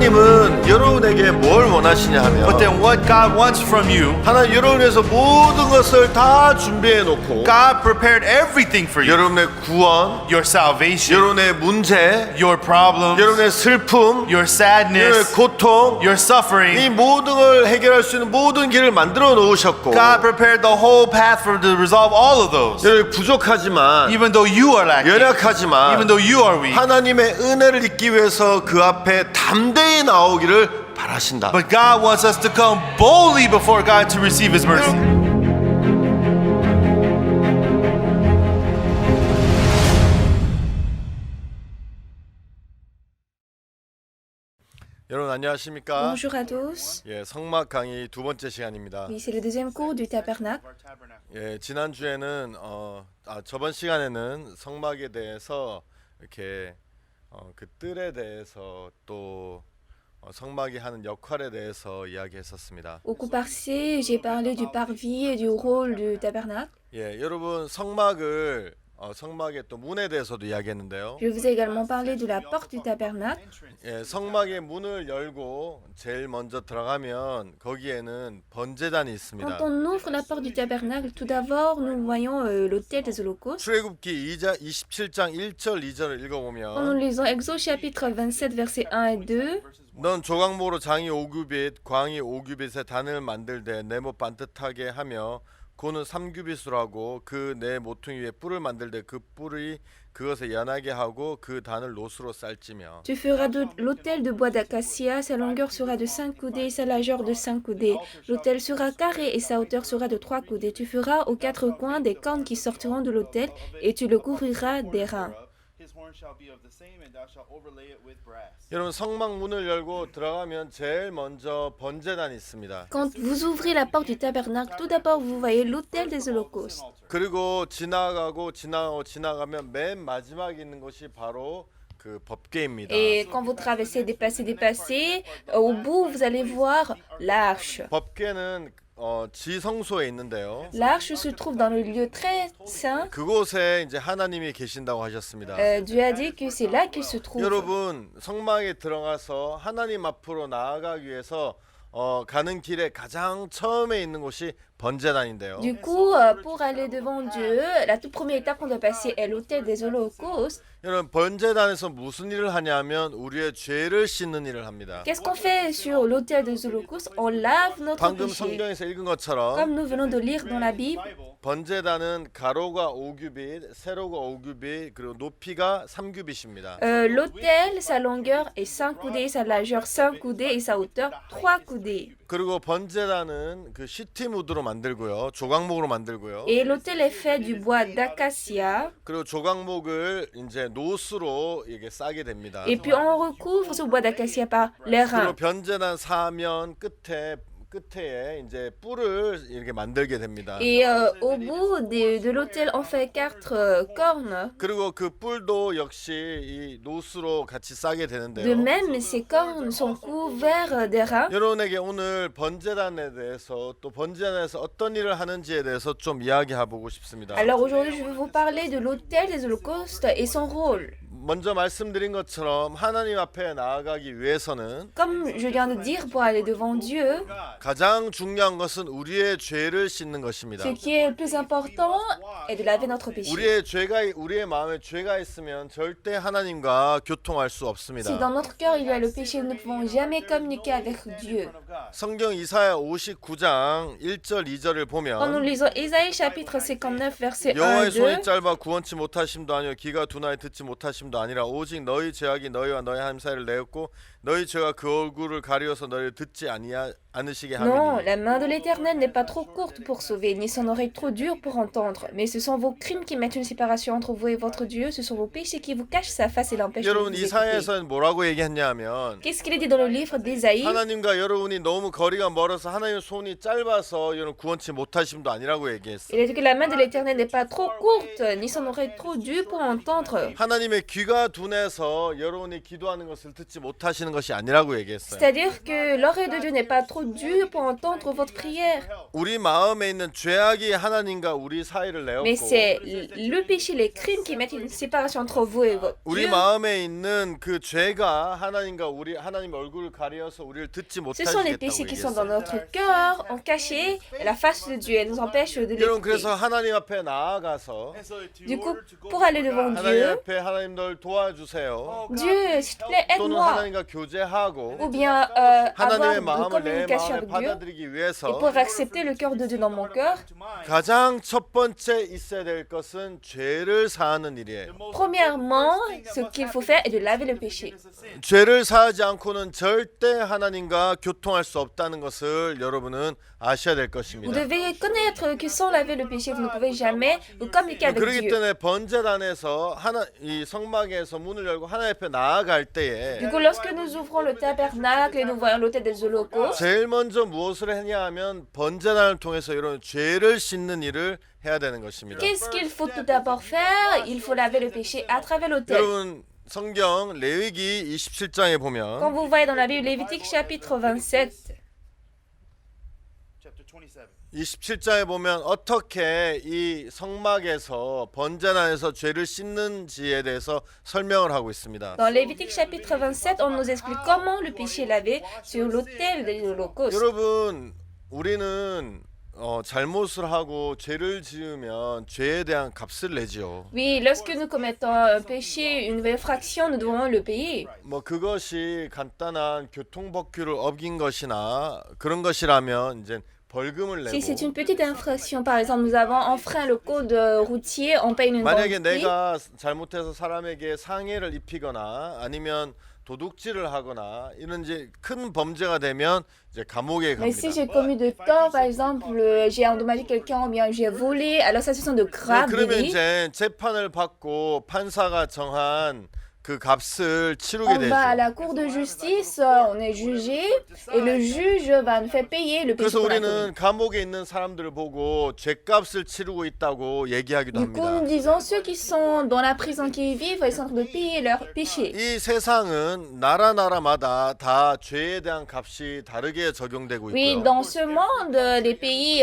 하나님은 여러분에게 뭘 원하시냐 하면 But then what God wants from you, 하나님 여러분을 위해서 모든 것을 다 준비해 놓고 God prepared everything for you. 여러분의 구원, Your salvation, 여러분의 문제, your problems, 여러분의 슬픔, your 여러분의 sadness, 고통, your 이 suffering. 모든 걸 해결할 수 있는 모든 길을 만들어 놓으셨고 God prepared the whole path for to resolve all of those. 여러분 부족하지만 Even though you are lacking, 연약하지만 even though you are weak, 하나님의 은혜를 입기 위해서 그 앞에 담대히 나오기를 바라신다. but God wants us to come boldly before God to receive His mercy. 여러분 안녕하십니까? Bonjour à tous. 예, 성막 강의 두 번째 시간입니다. Oui, c'est le deuxième cours du tabernacle. 예, 지난 주에는 저번 시간에는 성막에 대해서 이렇게 그 뜰에 대해서 또 성막이 하는 역할에 대해서 이야기했었습니다. Au cours passé, j'ai parlé du parvis et du rôle du tabernacle. 예, 여러분 성막을 성막의 또 문에 대해서도 이야기했는데요. Je vous ai également parlé de la porte du tabernacle. 예, 성막의 문을 열고 제일 먼저 들어가면 거기에는 번제단이 있습니다. Quand on ouvre la porte du tabernacle, tout d'abord, nous voyons l'autel des holocaustes. 출애굽기 27장 1절 2절을 Quand nous 읽어보면 lisons Exode chapitre 27, versets 1 et 2, 넌 조각모로 장이 5규빗, 광이 5규빗의 단을 만들되 네모 반듯하게 하며 고는 3규빗으로 하고 그 네 모퉁이 위에 뿔을 만들되 그 뿔이 그것에 연하게 하고 그 단을 노수로 쌀지며 tu feras de l'autel de bois d'acacia, sa longueur sera de 5 coudées et sa largeur de 5 coudées. L'autel sera carré et sa hauteur sera de 3 coudées. Tu feras aux quatre coins des cornes qui sortiront de l'autel et tu le couvriras d'airain. 여러분 성막 문을 열고 들어가면 제일 먼저 번제단이 있습니다. Quand vous ouvrez la porte du tabernacle, tout d'abord vous voyez l'autel des holocaustes. 그리고 지나가면 맨 마지막에 있는 것이 바로 그 법궤입니다. Et quand vous traversez, dépassez, au bout vous allez voir l'arche. 법궤는 지성소에 있는데요. L'arche se trouve dans le lieu très saint. 그곳에 이제 하나님이 계신다고 하셨습니다. Dieu a dit que c'est là qu'il se trouve. 여러분 성막에 들어가서 하나님 앞으로 나아가기 위해서 가는 길에 가장 처음에 있는 곳이 번제단인데요. Du coup, pour aller devant Dieu, la toute première étape qu'on doit passer est l'autel des holocaustes. 여러분 번제단에서 무슨 일을 하냐면 우리의 죄를 씻는 일을 합니다. Qu'est-ce qu'on fait sur l'autel des holocaustes? On lave notre 방금 péché. 성경에서 읽은 것처럼 Comme nous venons de lire dans la Bible, 번제단은 가로가 5규빗, 세로가 5규빗, 그리고 높이가 3규빗입니다. l'autel, sa longueur est 5 coudées, sa largeur 5 coudées et sa hauteur 3 coudées. 그리고 번제단은 그 시티무드로 만들고요, 조각목으로 만들고요. Et l'autel est fait du bois d'acacia. 그리고 조각목을 이제 노수로 이게 싸게 됩니다. Et puis on recouvre ce bois d'acacia par 그리고 l'airain. 번제단 사면 끝에 이제 뿔을 이렇게 만들게 됩니다. Et au bout de l'autel, on fait 4 cornes. 그리고 그 뿔도 역시 이 노수로 같이 싸게 De 되는데요. même, ces cornes sont couverts d'airain. 여러분에게 오늘 번제단에 대해서 또 번제단에서 어떤 일을 하는지에 대해서 좀 이야기해 보고 싶습니다. Alors aujourd'hui, je vais vous parler de l'autel des holocaustes et son rôle. 먼저 말씀드린 것처럼 하나님 앞에 나아가기 위해서는 Comme je viens de dire, pour aller devant Dieu, 가장 중요한 것은 우리의 죄를 씻는 것입니다. ce qui est le plus important est de laver notre péché. 우리의 마음에 죄가 있으면 절대 하나님과 교통할 수 Si 없습니다. dans notre cœur il y a le péché, nous ne pouvons jamais communiquer avec Dieu. 성경 이사야 59장 1절 2절을 Quand nous 보면 lisons Ésaïe chapitre 59 verset 1 여호와의 et 손이 2, 짧아 구원치 못하심도 아니요 귀가 둔하여 듣지 못하심도 아니라 오직 너희 죄악이 너희와 너희 하나님 사이를 내었고 너희 죄가 그 얼굴을 가리워서 너희를 듣지 않으시게 non, 함이니 la main de l'Éternel n'est pas trop courte pour sauver, ni son oreille trop dure pour entendre. Mais ce sont vos crimes qui mettent une séparation entre vous et votre Dieu, ce sont vos péchés qui vous cachent sa face et l'empêchent de 여러분 vous écouter. 이사야에서는 뭐라고 얘기했냐면 Qu'est-ce qu'il est dit dans le livre d'Ésaïe? 하나님과 여러분이 너무 거리가 멀어서 하나님의 손이 짧아서 여러분 구원치 못하심도 아니라고 얘기했어요. Il a dit que la main de l'Éternel n'est pas trop courte, ni son oreille trop dure pour entendre. 하나님의 귀가 둔해서 여러분이 기도하는 것을 듣지 못하시는 것이 아니라고 얘기했어요. C'est-à-dire que l'oreille de Dieu n'est pas trop trop dur pour entendre votre prière. 우리 마음에 있는 죄악이 하나님과 우리 사이를 Mais c'est 내었고 le péché, les crimes qui mettent une séparation entre vous et votre 우리 Dieu. 마음에 있는 그 죄가 하나님과 우리 하나님 얼굴을 가려서 우리를 듣지 Ce sont les 못하게 péchés 했다고 qui sont dans 얘기했어요. notre cœur, en caché, la face de Dieu, et nous empêchent de 여러분 l'écouter. 그래서 하나님 앞에 나아가서 Du coup, pour aller devant 하나님 Dieu, 앞에 하나님 널 도와주세요. Dieu, s'il te plaît, 또는 aide-moi. 하나님과 교제하고 Ou bien 하나님의 avoir une 마음을 내 communication 마음에 avec Dieu 받아들이기 et 위해서 pour accepter le cœur de Dieu dans mon cœur. 가장 첫 번째 있어야 될 것은 죄를 사하는 일이에요. Premièrement, ce qu'il faut faire est de laver le péché. 죄를 사하지 않고는 절대 하나님과 교통할 수 없다는 것을 여러분은 아셔야 될 Vous 것입니다. devez connaître que sans laver le péché, vous ne pouvez jamais vous communiquer avec 그렇기 Dieu. 때문에 번제단에서 이 성막에서 문을 열고 하나님 앞에 나아갈 때에 Du coup, lorsque nous ouvrons le tabernacle et nous voyons l'autel des holocaustes, 제일 먼저 무엇을 했냐 하면 번제단을 통해서 이런 죄를 씻는 일을 해야 되는 것입니다. qu'est-ce qu'il faut tout d'abord faire? Il faut laver le péché à travers l'autel. 여러분 성경 레위기 27장에 Quand 보면 vous voyez dans la Bible Lévitique chapitre 27, 27장에 보면 어떻게 이 성막에서 번제단에서 죄를 씻는지에 대해서 설명을 하고 있습니다. dans Lévitique chapitre 27, on nous explique comment le péché est lavé sur l'autel des holocaustes. 여러분 우리는 잘못을 하고 죄를 지으면 죄에 대한 값을 내지요. Oui, lorsque nous commettons un péché, une infraction, nous devons le payer. 뭐 그것이 간단한 교통법규를 어긴 것이나 그런 것이라면 이제 벌금을 Si c'est 내고 une petite infraction, par exemple, nous avons enfreint le code routier, on paye une 만약에 grande fee. 내가 잘못해서 사람에게 상해를 입히거나 아니면 도둑질을 하거나 이런 이제 큰 범죄가 되면 이제 감옥에 Mais si 갑니다. j'ai commis de tort, par exemple, j'ai endommagé quelqu'un ou bien j'ai volé, alors ça ce sont de graves 그러면 délits. 이제 재판을 받고 판사가 정한 그 값을 치르게 On va à 되죠. la cour de justice, on est jugé et le juge va nous faire payer le péché 그래서 qu'on a commis. 우리는 감옥에 있는 사람들을 보고 죄값을 치르고 있다고 얘기하기도 Du coup, nous 합니다. disons ceux qui sont dans la prison qui y vivent, ils sont en train de payer leur péché. 이 세상은 나라마다 다 죄에 대한 값이 다르게 적용되고 Oui, 있고요. dans ce monde, les pays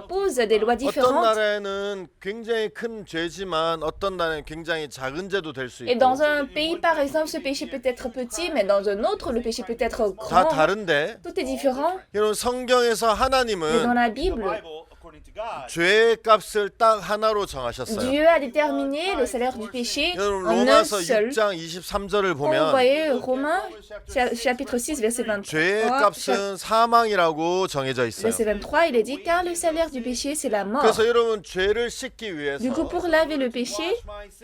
posent des lois 어떤 différentes. 나라에는 굉장히 큰 죄지만 어떤 나라에는 굉장히 작은 죄도 될 수 Et 있고 dans un pays, par exemple, ce péché peut être petit, mais dans un autre, le péché peut être 다 grand. 다른데 Tout est différent. 여러분 성경에서 Mais dans 하나님은 la Bible, 죄의 값을 딱 하나로 정하셨어요. Dieu a déterminé le salaire du péché 여러분 en un 로마서 seul. 6장 23절을 Quand vous 보면 voyez Romains, chapitre 6, verset 죄의 23, 값은 사망이라고 정해져 있어요. verset 23, il est dit, car le salaire du péché, c'est la mort. 그래서 여러분 죄를 씻기 Du coup, 위해서 pour laver le péché,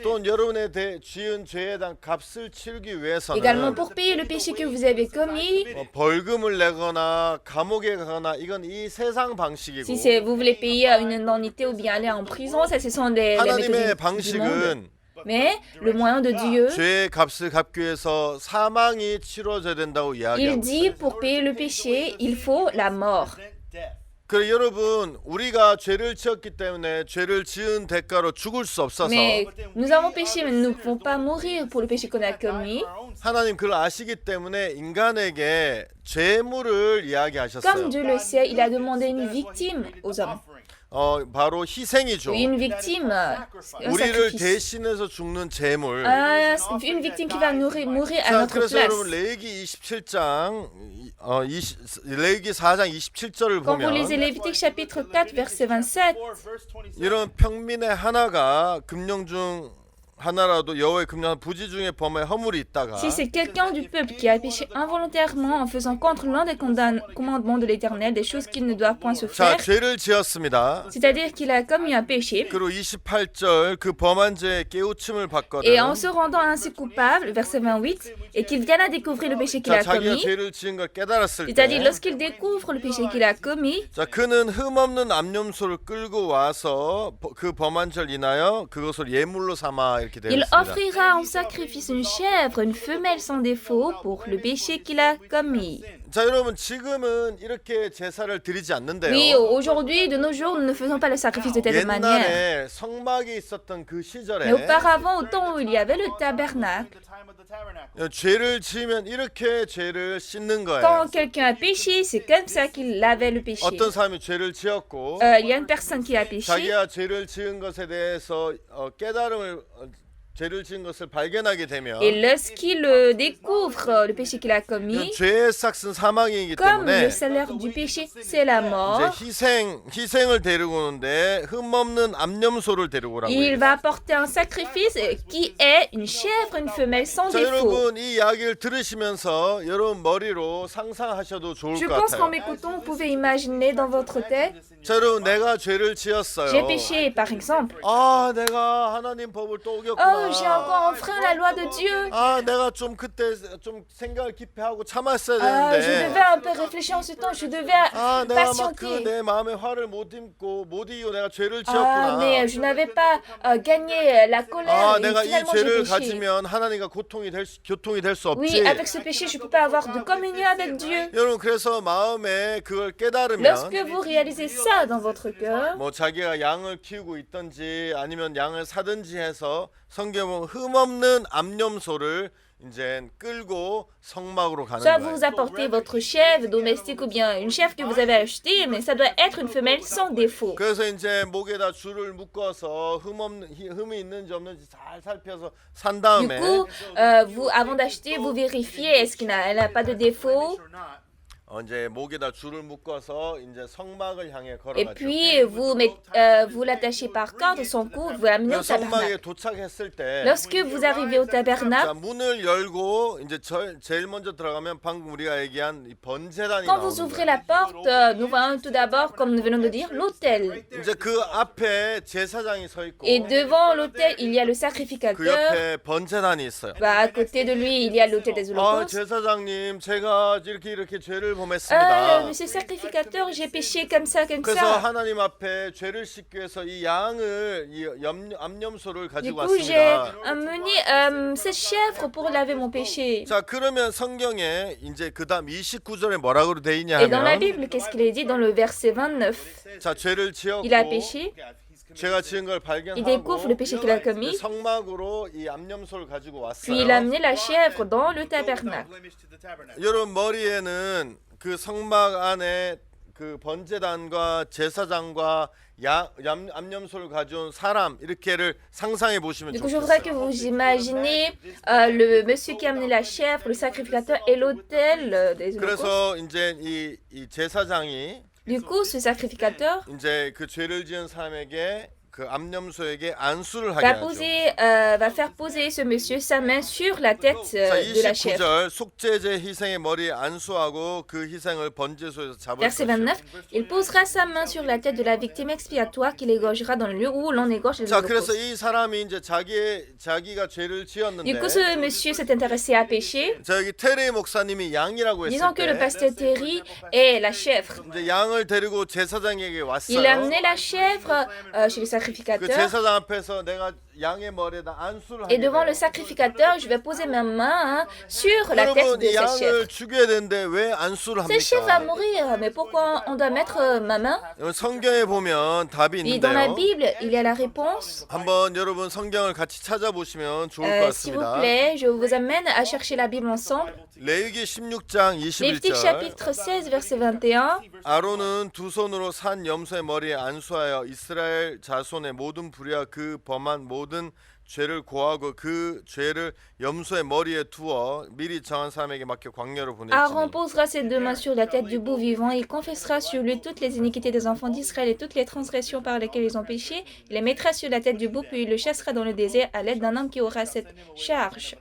또 여러분의 지은 죄에 대한 값을 치르기 également 위해서는 pour payer le péché que vous avez commis, 벌금을 내거나 감옥에 가거나 이건 이 세상 방식이고 si vous voulez payer une indemnité ou bien aller en prison, ça ce sont les 하나님의 méthodes du monde. 방식은 Mais le moyen de Dieu, 죄의 값을 갚기 위해서 사망이 치러져야 된다고 il 이야기하고 dit 있어요. pour payer le péché, il faut la mort. 그래 여러분 우리가 죄를 지었기 때문에 죄를 지은 대가로 죽을 수 없어서 Mais nous avons péché, mais nous ne pouvons pas mourir pour le péché qu'on a commis. 하나님 그걸 아시기 때문에 인간에게 죄물을 이야기하셨어요. Comme Dieu le sait, il a demandé une victime aux hommes. 바로 희생이죠. Oui, une victime, un 우리를 sacrifice. 대신해서 죽는 죄물. Une victime qui va mourir à 자, notre 그래서 place. 여러분 레위기 27장 레위기 4장 27절을 Quand vous lisez 보면 Lévitique chapitre 4, verset 27, 이런 평민의 하나가 금령 중 하나라도 여호와의 금령 부지 중에 범하여 허물이 있다가 si c'est quelqu'un du peuple qui a péché involontairement en faisant contre l'un des commandements de l'Éternel, des choses qu'il ne doit point se 자 faire, 죄를 지었습니다. c'est-à-dire qu'il a commis un péché, 그리고 28절 그 범한 죄에 깨우침을 받거든. et en se rendant ainsi coupable, verset 28, et qu'il vienne à découvrir le péché qu'il 자 a 자기가 commis, 죄를 지은 걸 깨달았을 c'est-à-dire 때 lorsqu'il découvre le péché qu'il a commis, 자 그는 흠없는 암염소를 끌고 와서 그 범한 죄를 인하여 그것을 예물로 삼아 이렇게 되어 il 있습니다. offrira en sacrifice une chèvre, une femelle sans défaut, pour le péché qu'il a commis. 자 여러분 지금은 이렇게 제사를 드리지 않는데요. Oui, aujourd'hui, de nos jours, nous ne faisons pas le sacrifice de telle manière. 옛날에 성막이 있었던 그 시절에 Mais auparavant, au temps où il y avait le tabernacle, 죄를 지으면 이렇게 죄를 씻는 거예요. quand quelqu'un a péché, c'est comme ça qu'il lavait le péché. 어떤 사람이 죄를 지었고 Il y a une personne qui a péché. 자기가 죄를 지은 것에 대해서 깨달음을 죄를 지은 것을 발견하게 되면 Et lorsqu'il découvre le péché qu'il a commis, 죄의 삭은 사망이기 comme 때문에 le salaire du péché, c'est la mort, 이제 희생을 데리고 오는데 흠없는 암염소를 데리고 오라고 il 해요. va apporter un sacrifice qui est une chèvre, une femelle sans 자 défaut. 여러분 이 이야기를 들으시면서 여러분 머리로 상상하셔도 좋을 Je 것 pense qu'en 같아요. m'écoutant, vous pouvez imaginer dans votre tête, 자 여러분 내가 죄를 j'ai 지었어요. péché, par exemple. 아 내가 하나님 법을 또 Oh, 어겼구나. j'ai encore enfreint la loi de Dieu. 아 내가 좀 그때 좀 생각을 깊이 하고 참았어야 Ah, je 되는데 devais un peu réfléchir en ce temps, je devais 아 내가 막 그 patienter. 내 마음에 화를 못 이기고 내가 죄를 Ah, 지었구나. mais je n'avais pas gagné la colère 아 et 내가 이 finalement j'ai 죄를 péché. 가지면 하나님과 교통이 될 수 Oui, 없지. avec ce péché, je ne peux pas avoir de communion avec Dieu. 여러분 그래서 마음에 그걸 깨달으면 Lorsque vous réalisez ça dans votre cœur, 뭐 자기가 양을 키우고 있든지 아니면 양을 사든지 해서 성경은 흠없는 암염소를 이제 끌고 성막으로 가는 soit 거예요. vous apportez votre chèvre domestique ou bien une chèvre que vous avez achetée, mais ça doit être une femelle sans défaut. 그래서 이제 목에다 줄을 묶어서 흠이 있는지 없는지 잘 살펴서 산 Du 다음에 coup, vous, avant d'acheter, vous vérifiez est-ce elle n'a pas de défaut. 이제 목에다 줄을 묶어서 이제 성막을 향해 Et 걸어가죠. puis, vous l'attachez par corde, son cou, vous l'amenez 그 au 성막에 tabernacle. 도착했을 때 Lorsque vous arrivez au 자, tabernacle, 문을 열고 이제 제일 먼저 들어가면 방금 우리가 얘기한 이 번제단이 quand vous 나오는 ouvrez 거예요. la porte, nous voyons tout d'abord, comme nous venons de dire, l'autel. 이제 그 앞에 제사장이 서 있고 Et devant l'autel, il y a le 그 sacrificateur. 옆에 번제단이 있어요. Bah, à côté de lui, il y a l'autel des 아 holocaustes. 제사장님 제가 이렇게 죄를 범했습니다. Monsieur sacrificateur, j'ai péché comme ça, comme 그래서 ça. 하나님 앞에 죄를 씻기 위해서 이 양을 암염소를 Du 가지고 coup, j'ai 왔습니다. amené cette chèvre pour laver mon péché. 자 그러면 성경에 이제 그다음 29절에 뭐라고 돼 있냐 Et dans la 하면 Bible, qu'est-ce qu'il est dit dans le verset 29? 자 죄를 지었고 Il a péché, 죄가 지은 걸 il découvre 발견하고 le péché qu'il a commis, 성막으로 이 암염소를 가지고 puis il a 왔어요. amené la chèvre dans le tabernacle. 여러분 머리에는 그 성막 안에 그 번제단과 제사장과 암염소를 가져온 사람 이렇게를 상상해 보시면 Du coup, je voudrais que 좋겠어요. vous imaginez le monsieur qui a amené la chèvre, le sacrificateur et l'autel des holocaustes. 그래서 이제 이 제사장이 Du coup, ce sacrificateur 이제 그 죄를 지은 사람에게 그 암염소에게 안수를 하게 하죠. va faire poser ce monsieur sa main sur la tête 자, de la chèvre. 29절 속죄제 희생의 머리에 안수하고 그 희생을 번제소에서 잡을 Verset 것이요. 29, il posera sa main sur la tête de la victime expiatoire qu'il égorgera dans le lieu où l'on égorge les 자, 그래서 holocaustes. 이 사람이 이제 자기가 죄를 지었는데 Du coup, ce monsieur s'est intéressé à péché. 자, 여기 테레 목사님이 양이라고 했을 Disons que le 때 pasteur Terry est la chèvre. 이제 양을 데리고 제사장에게 Il a 왔어요. amené la chèvre chez le 그 sacrificateur. 제사장 앞에서 내가 양의 머리에다 안수를 Et 하게 devant le 돼요. sacrificateur, je vais poser ma main sur la tête 여러분 de 이 cette chèvre. 양을 죽여야 되는데 왜 안수를 Cette chèvre va 합니까? mourir, mais pourquoi on doit mettre ma main? 성경에 보면 답이 Et dans la 있는데요. Bible, il y a la réponse. 한번 여러분 성경을 같이 찾아보시면 좋을 것 S'il vous 같습니다. plaît, je vous amène à chercher la Bible ensemble. 레위기 16장 Lévitique 21절 chapitre 16, verset 21. 아론은 두 손으로 산 염소의 머리에 안수하여 이스라엘 자손의 모든 불의와 그 범한 모든 죄를 고하고 그 죄를 염소의 머리에 두어 미리 정한 사람에게 맡겨 광야로 Aaron 보냈지니 posera ses deux mains sur la tête du bouc vivant. Il confessera sur lui toutes les iniquités des enfants d'Israël et toutes les transgressions par lesquelles ils ont péché. Il les mettra sur la tête du bouc, puis il le chassera dans le désert à l'aide d'un homme qui aura cette charge.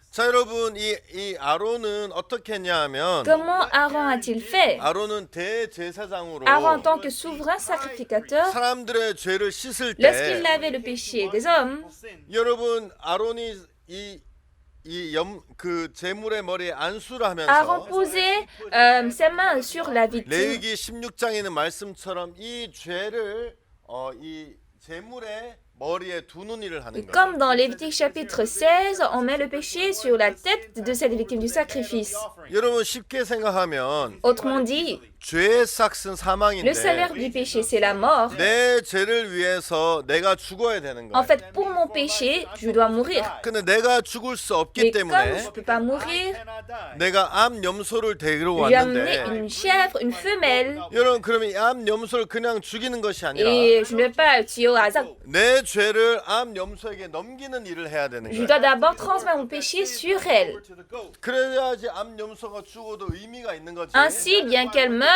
자 여러분 이 아론은 어떻게 했냐면 Comment Aaron a-t-il fait? 아론은 대제사장으로 Aaron, en tant que souverain sacrificateur, 사람들의 죄를 씻을 lorsqu'il 때 lavait le péché des hommes, 여러분 아론이 그 제물의 머리에 안수를 Aaron 하면서 posait ses mains sur la victime. 레위기 16장에 있는 말씀처럼 이 죄를 이 제물의 머리에 두는 일을 하는 거예요. Comme dans Lévitique chapitre 16, on met le péché sur la tête de cette victime du sacrifice. 여러분 쉽게 생각하면 Autrement dit, 죄의 삭은 le 사망인데 salaire du péché, c'est la mort. 내 죄를 위해서 내가 죽어야 되는 En 거예요. fait, pour mon péché, je dois mourir. 근데 내가 죽을 수 Mais 없기 comme je 때문에 ne peux pas mourir, 내가 암 염소를 데리러 je lui ai amené 왔는데 une chèvre, une femelle, 여러분 그러면 이 암 염소를 그냥 죽이는 것이 아니라 et je ne vais pas tuer au hasard. 내 죄를 암 염소에게 넘기는 일을 해야 되는 Je 거예요. dois d'abord transmettre mon péché sur elle. 그래야지 암 염소가 죽어도 의미가 있는 거지. Ainsi, bien qu'elle meure,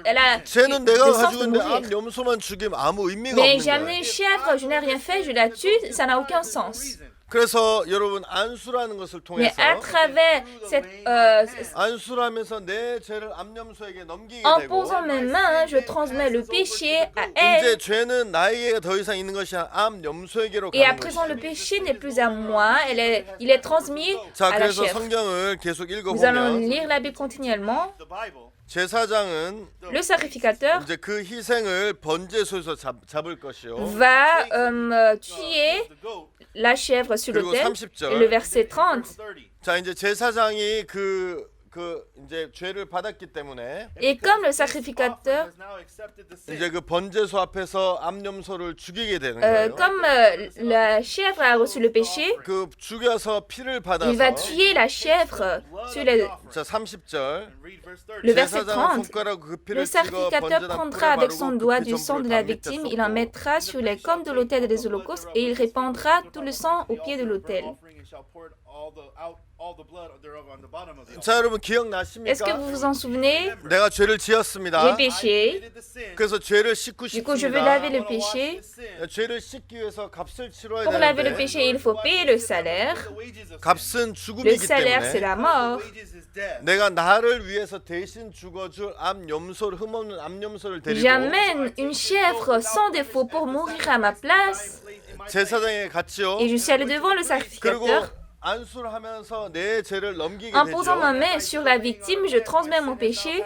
elle a 죄는 de 내가 sens 가지고 de 있는데 mourir. 암 염소만 죽이면 아무 의미가 Mais 없는 j'ai amené 거예요. une chèvre, je n'ai rien fait, je la tue, ça n'a aucun sens. 그래서 여러분 안수라는 것을 Mais 통해서 à travers cette, 안수라면서 내 죄를 암 염소에게 넘기게 en 되고 posant mes mains, je transmets le péché à 이제 elle. 죄는 나에게 더 이상 있는 것이 아니라 암 염소에게로 Et à 가는 présent, le 것이죠. péché n'est plus à moi, il est transmis 자, à la 그래서 chèvre. 성경을 계속 Nous allons 읽어보면 lire la Bible continuellement. 제사장은 Le sacrificateur 이제 그 희생을 번제소에서 잡을 것이요. va tuer la chèvre sur 그리고 l'autel. 30절. Et le verset 30. 자, 이제 제사장이 그 이제 죄를 받았기 때문에 Et comme le sacrificateur, 이제 그 번제소 앞에서 암염소를 죽이게 되는 거예요. comme la chèvre a reçu le péché, 그 죽여서 피를 il va 받아서 tuer la chèvre sur les... 자 30절 Le verset 제사장은 30. 손가락으로 그 Le 피를 찍어 sacrificateur 번제단 뿔에 prendra avec son 바르고 doigt 그 du sang de la victime, il en mettra sur les cornes de l'autel des holocaustes et il répandra tout le sang au pied de l'autel. 자 여러분 Est-ce que 기억나십니까? vous vous en souvenez? 내가 죄를 J'ai 지었습니다. péché, 그래서 죄를 씻고 du coup je veux laver le 싶습니다. péché. 죄를 씻기 위해서 값을 치러야 Pour laver le 되는데 péché, il faut payer le salaire. 값은 Le 죽음이기 salaire, c'est 때문에 la mort. 내가 나를 위해서 대신 죽어줄 암염소를 흠없는 암염소를 데리고 J'amène une chèvre sans défaut pour mourir à ma place 제사장에 갔지요. et je suis allé devant le 그리고 sacrificateur. 안수를 하면서 내 죄를 넘기게 En posant ma 되죠. main sur la victime, je transmets mon péché.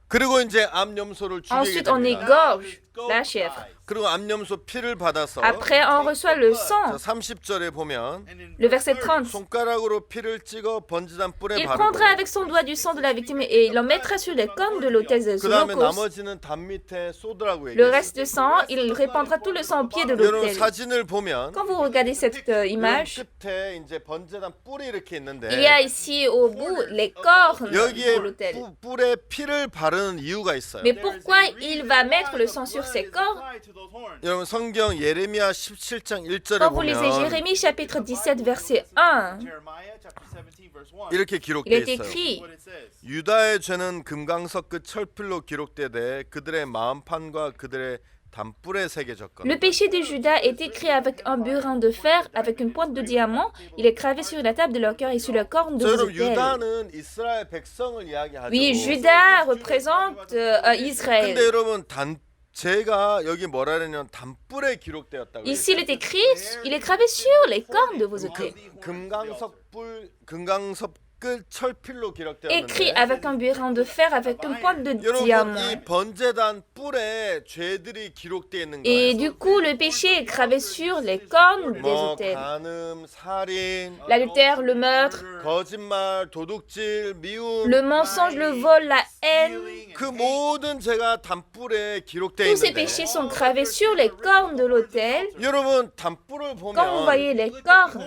그리고 이제 암염소를 죽이게 Ensuite, on 됩니다. égorge la chèvre. 그리고 암염소 피를 받아서 Après, on reçoit le 자, sang. 30절에 보면 Le verset 30. 손가락으로 피를 찍어 번제단 뿔에 Il 바르고 prendra avec son doigt du sang de la victime et il en mettra sur les cornes de l'autel des 그 다음에 holocaustes. 나머지는 담 밑에 쏟으라고 Le 얘기했어요. reste de sang, il répandra tout le sang au pied de 여러분 l'autel. 사진을 보면 Quand vous regardez cette image, 끝에 이제 번제단 뿔이 이렇게 있는데 il y a ici au bout les cornes 여기에 de l'autel. 뿔에 피를 바르는 이유가 있어요. Mais pourquoi il va mettre le sang sur ses cornes? 여러분 성경 예레미야 17장 1절에 Quand vous lisez 보면 Jérémie chapitre 17 verset 1, 이렇게 il 기록되어 est 있어요. écrit 유다의 죄는 금강석 끝 철필로 기록되되 그들의 마음판과 그들의 담뿔에 새겨졌거든. Le péché de Judas est écrit avec un burin de fer, avec une pointe de diamant. Il est gravé sur la table de leur cœur et sur les cornes de 자, vos 여러분 autels. 유다는 이스라엘 백성을 이야기하죠. Oui, Judas représente Israël. 근데 여러분 제가 여기 뭐라 그러냐면 담뿔에 기록되었다고. Ici, il est gravé sur les cornes de vos autels. 금강석 끝 철필로 Écrit 기록되었는데 avec un burin de fer, avec une pointe de 여러분 diamant. 이 번제단 뿔에 죄들이 기록되어 있는 Et 거예요. du coup, le péché est gravé sur les cornes des 뭐 autels. 간음, 살인, L'adultère, le meurtre, 거짓말, 도둑질, 미움 le mensonge, le vol, la haine. 그 모든 죄가 담뿔에 기록되어 Tous ces 있는데 péchés sont gravés sur les cornes de l'autel. 여러분 담뿔을 Quand vous 보면 voyez les cornes,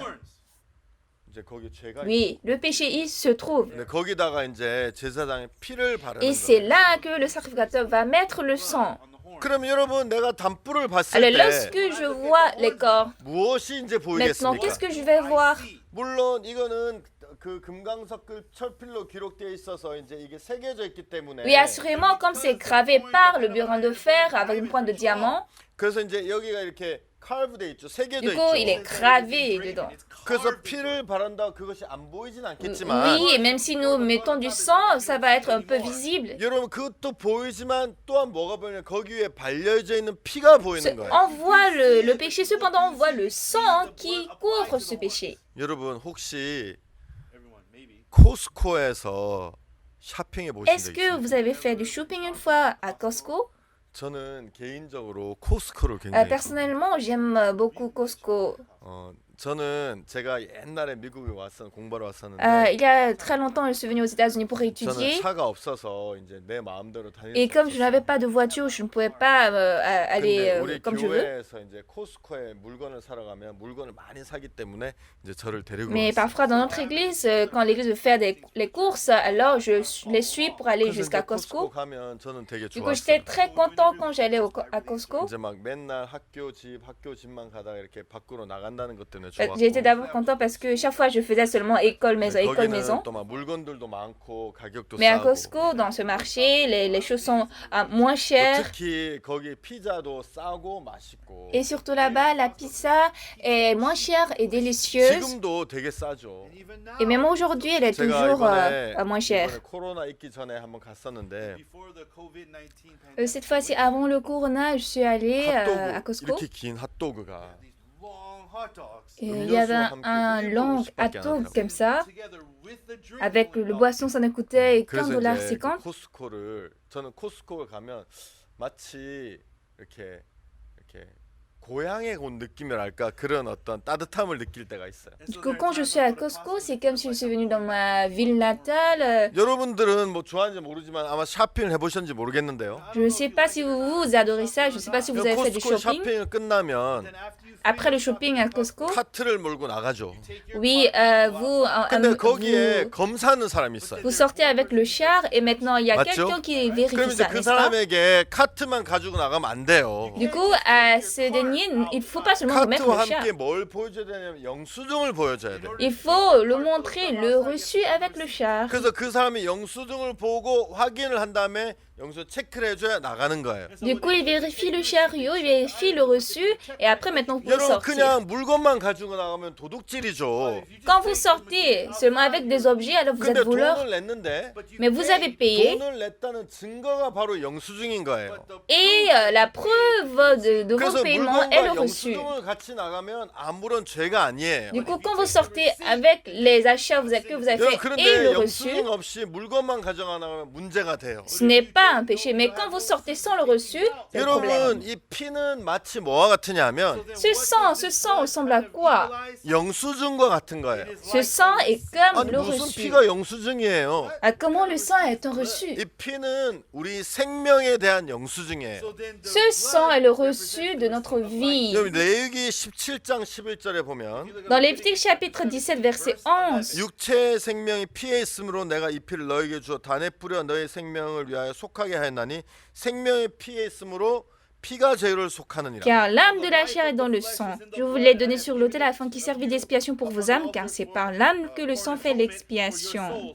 이제 거기 죄가 oui, le péché il se trouve. 있는데 거기다가 이제 제사장의 피를 바르는 Et c'est 거예요. là que le sacrificateur va mettre le sang. 그럼 여러분 내가 담뿔을 봤을 Alors, 때 lorsque je vois les corps, 무엇이 이제 maintenant, 보이겠습니까? qu'est-ce que je vais voir? 물론 이거는 그 금강석 그 철필로 기록되어 있어서 이제 이게 새겨져 있기 때문에 Oui, assurément, comme c'est gravé par le burin de fer avec une pointe de diamant, 그래서 이제 여기가 이렇게 칼브돼 있죠. 새겨져 du coup, il est 있죠. gravé dedans. 그래서 피를 바른다 그것이 안 보이진 않겠지만 Oui, et même si nous mettons du sang, ça va être un peu visible. 여러분 그것도 보이지만 또한 뭐가 보이냐 거기 위에 발려져 있는 피가 보이는 거예요. On voit le péché, cependant, on voit le sang qui couvre ce péché. 여러분 혹시 코스코에서 쇼핑해 보신 Est-ce 적 que 있어요? vous avez fait du shopping une fois à Costco? 저는 개인적으로 코스코를 굉장히 Personnellement, j'aime beaucoup Costco. 저는 제가 옛날에 미국에 공부하러 왔었는데 Il y a très longtemps, je suis venue aux États-Unis pour 저는 étudier. 차가 없어서 이제 내 마음대로 다닐 Et 수 comme je n'avais 없었어요. pas de voiture, je ne pouvais pas aller 근데 우리 comme je veux. 교회에서 이제 코스코에 물건을 사러 가면 물건을 많이 사기 때문에 이제 저를 데리고 Mais 왔어요. parfois, dans notre église, quand l'église veut faire les courses, alors les suis pour aller 그래서 jusqu'à 이제 코스코 Costco. 가면 저는 되게 Du coup, j'étais 좋았어요. très content quand j'allais à Costco. 이제 막 맨날 학교 집만 가다가 이렇게 밖으로 나간다는 것 때문에 J'étais 좋았고. d'abord content parce que chaque fois, je faisais seulement école, maison, école, maison. 거기는 또 막 물건들도 많고 가격도 Mais à 싸고. Costco, dans ce marché, les choses sont moins 또 chères. 특히 거기 피자도 싸고 맛있고. Et surtout là-bas, la pizza est moins chère et délicieuse. 지금도 되게 싸죠. Et même aujourd'hui, elle est 제가 toujours 이번에 moins chère. 코로나 있기 전에 한번 갔었는데 Cette fois-ci, avant le corona, je suis allée à 핫도그 Costco. 이렇게 긴 핫도그가 Et il y avait un long hot-dog comme ça, avec le boisson, ça nous coûtait 그래서 이제 그 $15.50. 저는 코스코를 가면 마치 이렇게 고향에 온 느낌이랄까 그런 어떤 따뜻함을 느낄 때가 있어요. Du coup, quand je suis à Costco, c'est comme si je suis venue dans ma ville natale. 여러분들은 뭐 좋아하는지 모르지만 아마 쇼핑을 해보셨는지 모르겠는데요. Je ne sais pas si vous adorez ça, je ne sais pas si vous avez fait du 코스코 shopping. 쇼핑을 끝나면 Après le shopping à Costco, 카트를 몰고 나가죠. oui, 근데 거기에 vous, 검사하는 사람이 있어요. vous sortez avec le char et maintenant il y a 맞죠? quelqu'un qui 그럼 vérifie 이제 ça, 그 n'est-ce pas? 사람에게 카트만 가지고 나가면 안 돼요. Du coup, à ce dernier, il ne faut pas seulement remettre 카트와 le char. 함께 뭘 보여줘야 되냐면 영수증을 보여줘야 돼. Il faut le montrer, le reçu avec le char. 그래서 그 사람이 영수증을 보고 확인을 한 다음에 영수 체크를 해줘야 나가는 거예요. Du coup, il vérifie le chariot, il vérifie le reçu et après, maintenant, vous pouvez 여러분 sortir. 그냥 물건만 가지고 나가면 도둑질이죠. Quand vous sortez seulement avec des objets, alors vous 근데 êtes voleur. 돈을 냈는데 Mais vous avez payé 돈을 냈다는 증거가 바로 영수증인 거예요. et la preuve de 그래서 vos paiements est le 물건과 reçu. 영수증을 같이 나가면 아무런 죄가 아니에요. Du coup, quand vous sortez avec les achats que vous avez 여러분 fait et 그런데 le reçu, 영수증 없이 물건만 가져가 나가면 문제가 돼요. ce n'est pas un péché. Mais quand vous sortez sans le reçu, c'est un problème. 여러분 이 피는 마치 뭐와 같으냐면 Ce sang ressemble à quoi? 영수증과 같은 거예요. Ce sang est comme 아니 le 무슨 reçu. 피가 영수증이에요? Ah, comment le sang est un reçu? 이 피는 우리 생명에 대한 영수증이에요. Ce sang est le reçu de notre vie. 여러분 레위기 17장 11절에 보면 Dans Lévitique chapitre 17 verset 11, 육체의 생명이 피에 있으므로 내가 이 피를 너에게 주어 단에 뿌려 너의 생명을 위하여 속하게 하였나니 생명의 피에 있으므로 피가 죄를 속하느니라. car l'âme de la chair est dans le sang. Je vous l'ai donné sur l'autel afin qu'il servît d'expiation pour vos âmes, car c'est par l'âme que le sang fait l'expiation.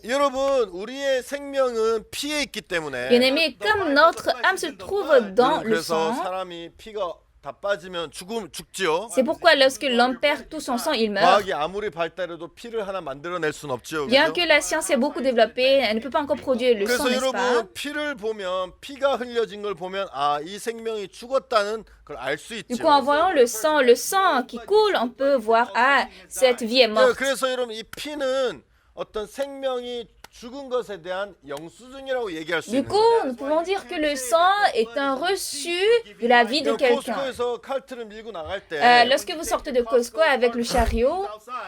여러분 우리의 생명은 피에 있기 때문에 Bien-aimés, comme notre âme se trouve dans le 그래서 sang, 사람이 피가 다 빠지면 죽지요. c'est pourquoi lorsque l'homme perd tout son sang, il meurt. 과학이 아무리 발달해도 피를 하나 만들어낼 수는 없죠. Bien 그죠? que la science ait beaucoup développé, elle ne peut pas encore produire le sang, 그래서 n'est-ce pas? 여러분 피를 보면 피가 흘려진 걸 보면 아 이 생명이 죽었다는 걸 알 수 Du 있죠. coup, en voyant le sang qui coule, on peut voir, ah, cette vie est morte. 그래서 여러분 이 피는 어떤 생명이 죽은 것에 대한 영수증이라고 얘기할 수 Du 있는 coup, 거예요. nous pouvons dire que le sang est un reçu de la vie de quelqu'un. 코스코에서 카트를 밀고 나갈 때 Lorsque vous sortez de Costco avec le chariot,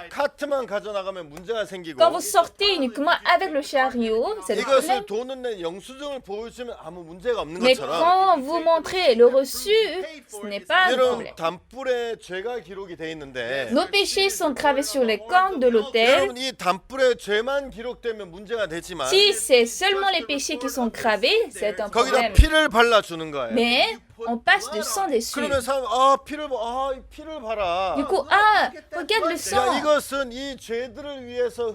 카트만 가져 나가면 문제가 생기고 quand vous sortez uniquement avec le chariot, c'est le problème. 이것을 돈을 낸 영수증을 보여주면 아무 문제가 없는 Mais 것처럼 quand vous montrez le reçu, ce n'est pas un 여러분 problème. 단불에 죄가 기록이 돼 있는데 Nos péchés sont gravés sur les cornes de l'autel. 여러분 이 단불에 죄만 기록되면 문제가 되지만 Si c'est seulement les péchés qui sont gravés, c'est un 거기다 problème. 피를 발라주는 거예요. Mais on passe du sang dessus. 그러면 사람 이 피를 봐라. Du coup, ah, regarde le 야, sang. 이것은 이 죄들을 위해서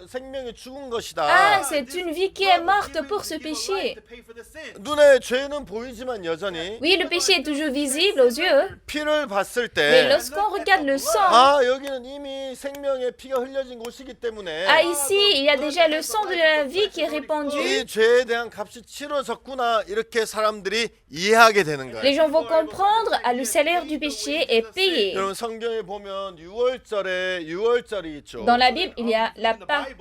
생명이 죽은 것이다. Ah, c'est une vie qui est morte pour ce péché. 눈에 죄는 보이지만 여전히 Oui, le péché est toujours visible aux yeux. 피를 봤을 Mais 때 lorsqu'on regarde le sang, 여기는 이미 생명의 피가 흘려진 곳이기 때문에 ah, ici, il y a déjà le sang de la vie qui est répandu. 이 죄에 대한 값이 치러졌구나 이렇게 사람들이 이해하게 되는 Les 거예요. gens vont comprendre, ah, le salaire du péché est payé. 여러분 성경에 보면 6월절에 6월절이 있죠. Dans la Bible, il y a la Pâque.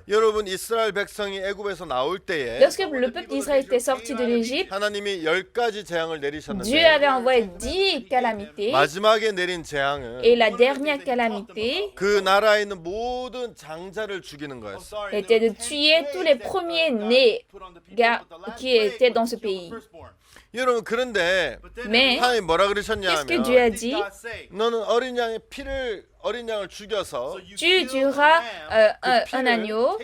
여러분 이스라엘 백성이 애굽에서 나올 때에 Lorsque le peuple d'Israël était sorti de l'Égypte, 하나님이 10가지 재앙을 Dieu 내리셨는데 avait envoyé 10 calamités. 마지막에 내린 재앙은 Et la dernière calamité 그 나라에 있는 모든 장자를 죽이는 거였어. était de tuer tous les premiers-nés qui étaient dans ce pays. 여러분 그런데 Mais 하나님 뭐라 qu'est-ce que Dieu 그러셨냐면 a dit? 너는 어린 양을 죽여서 Tu tueras un agneau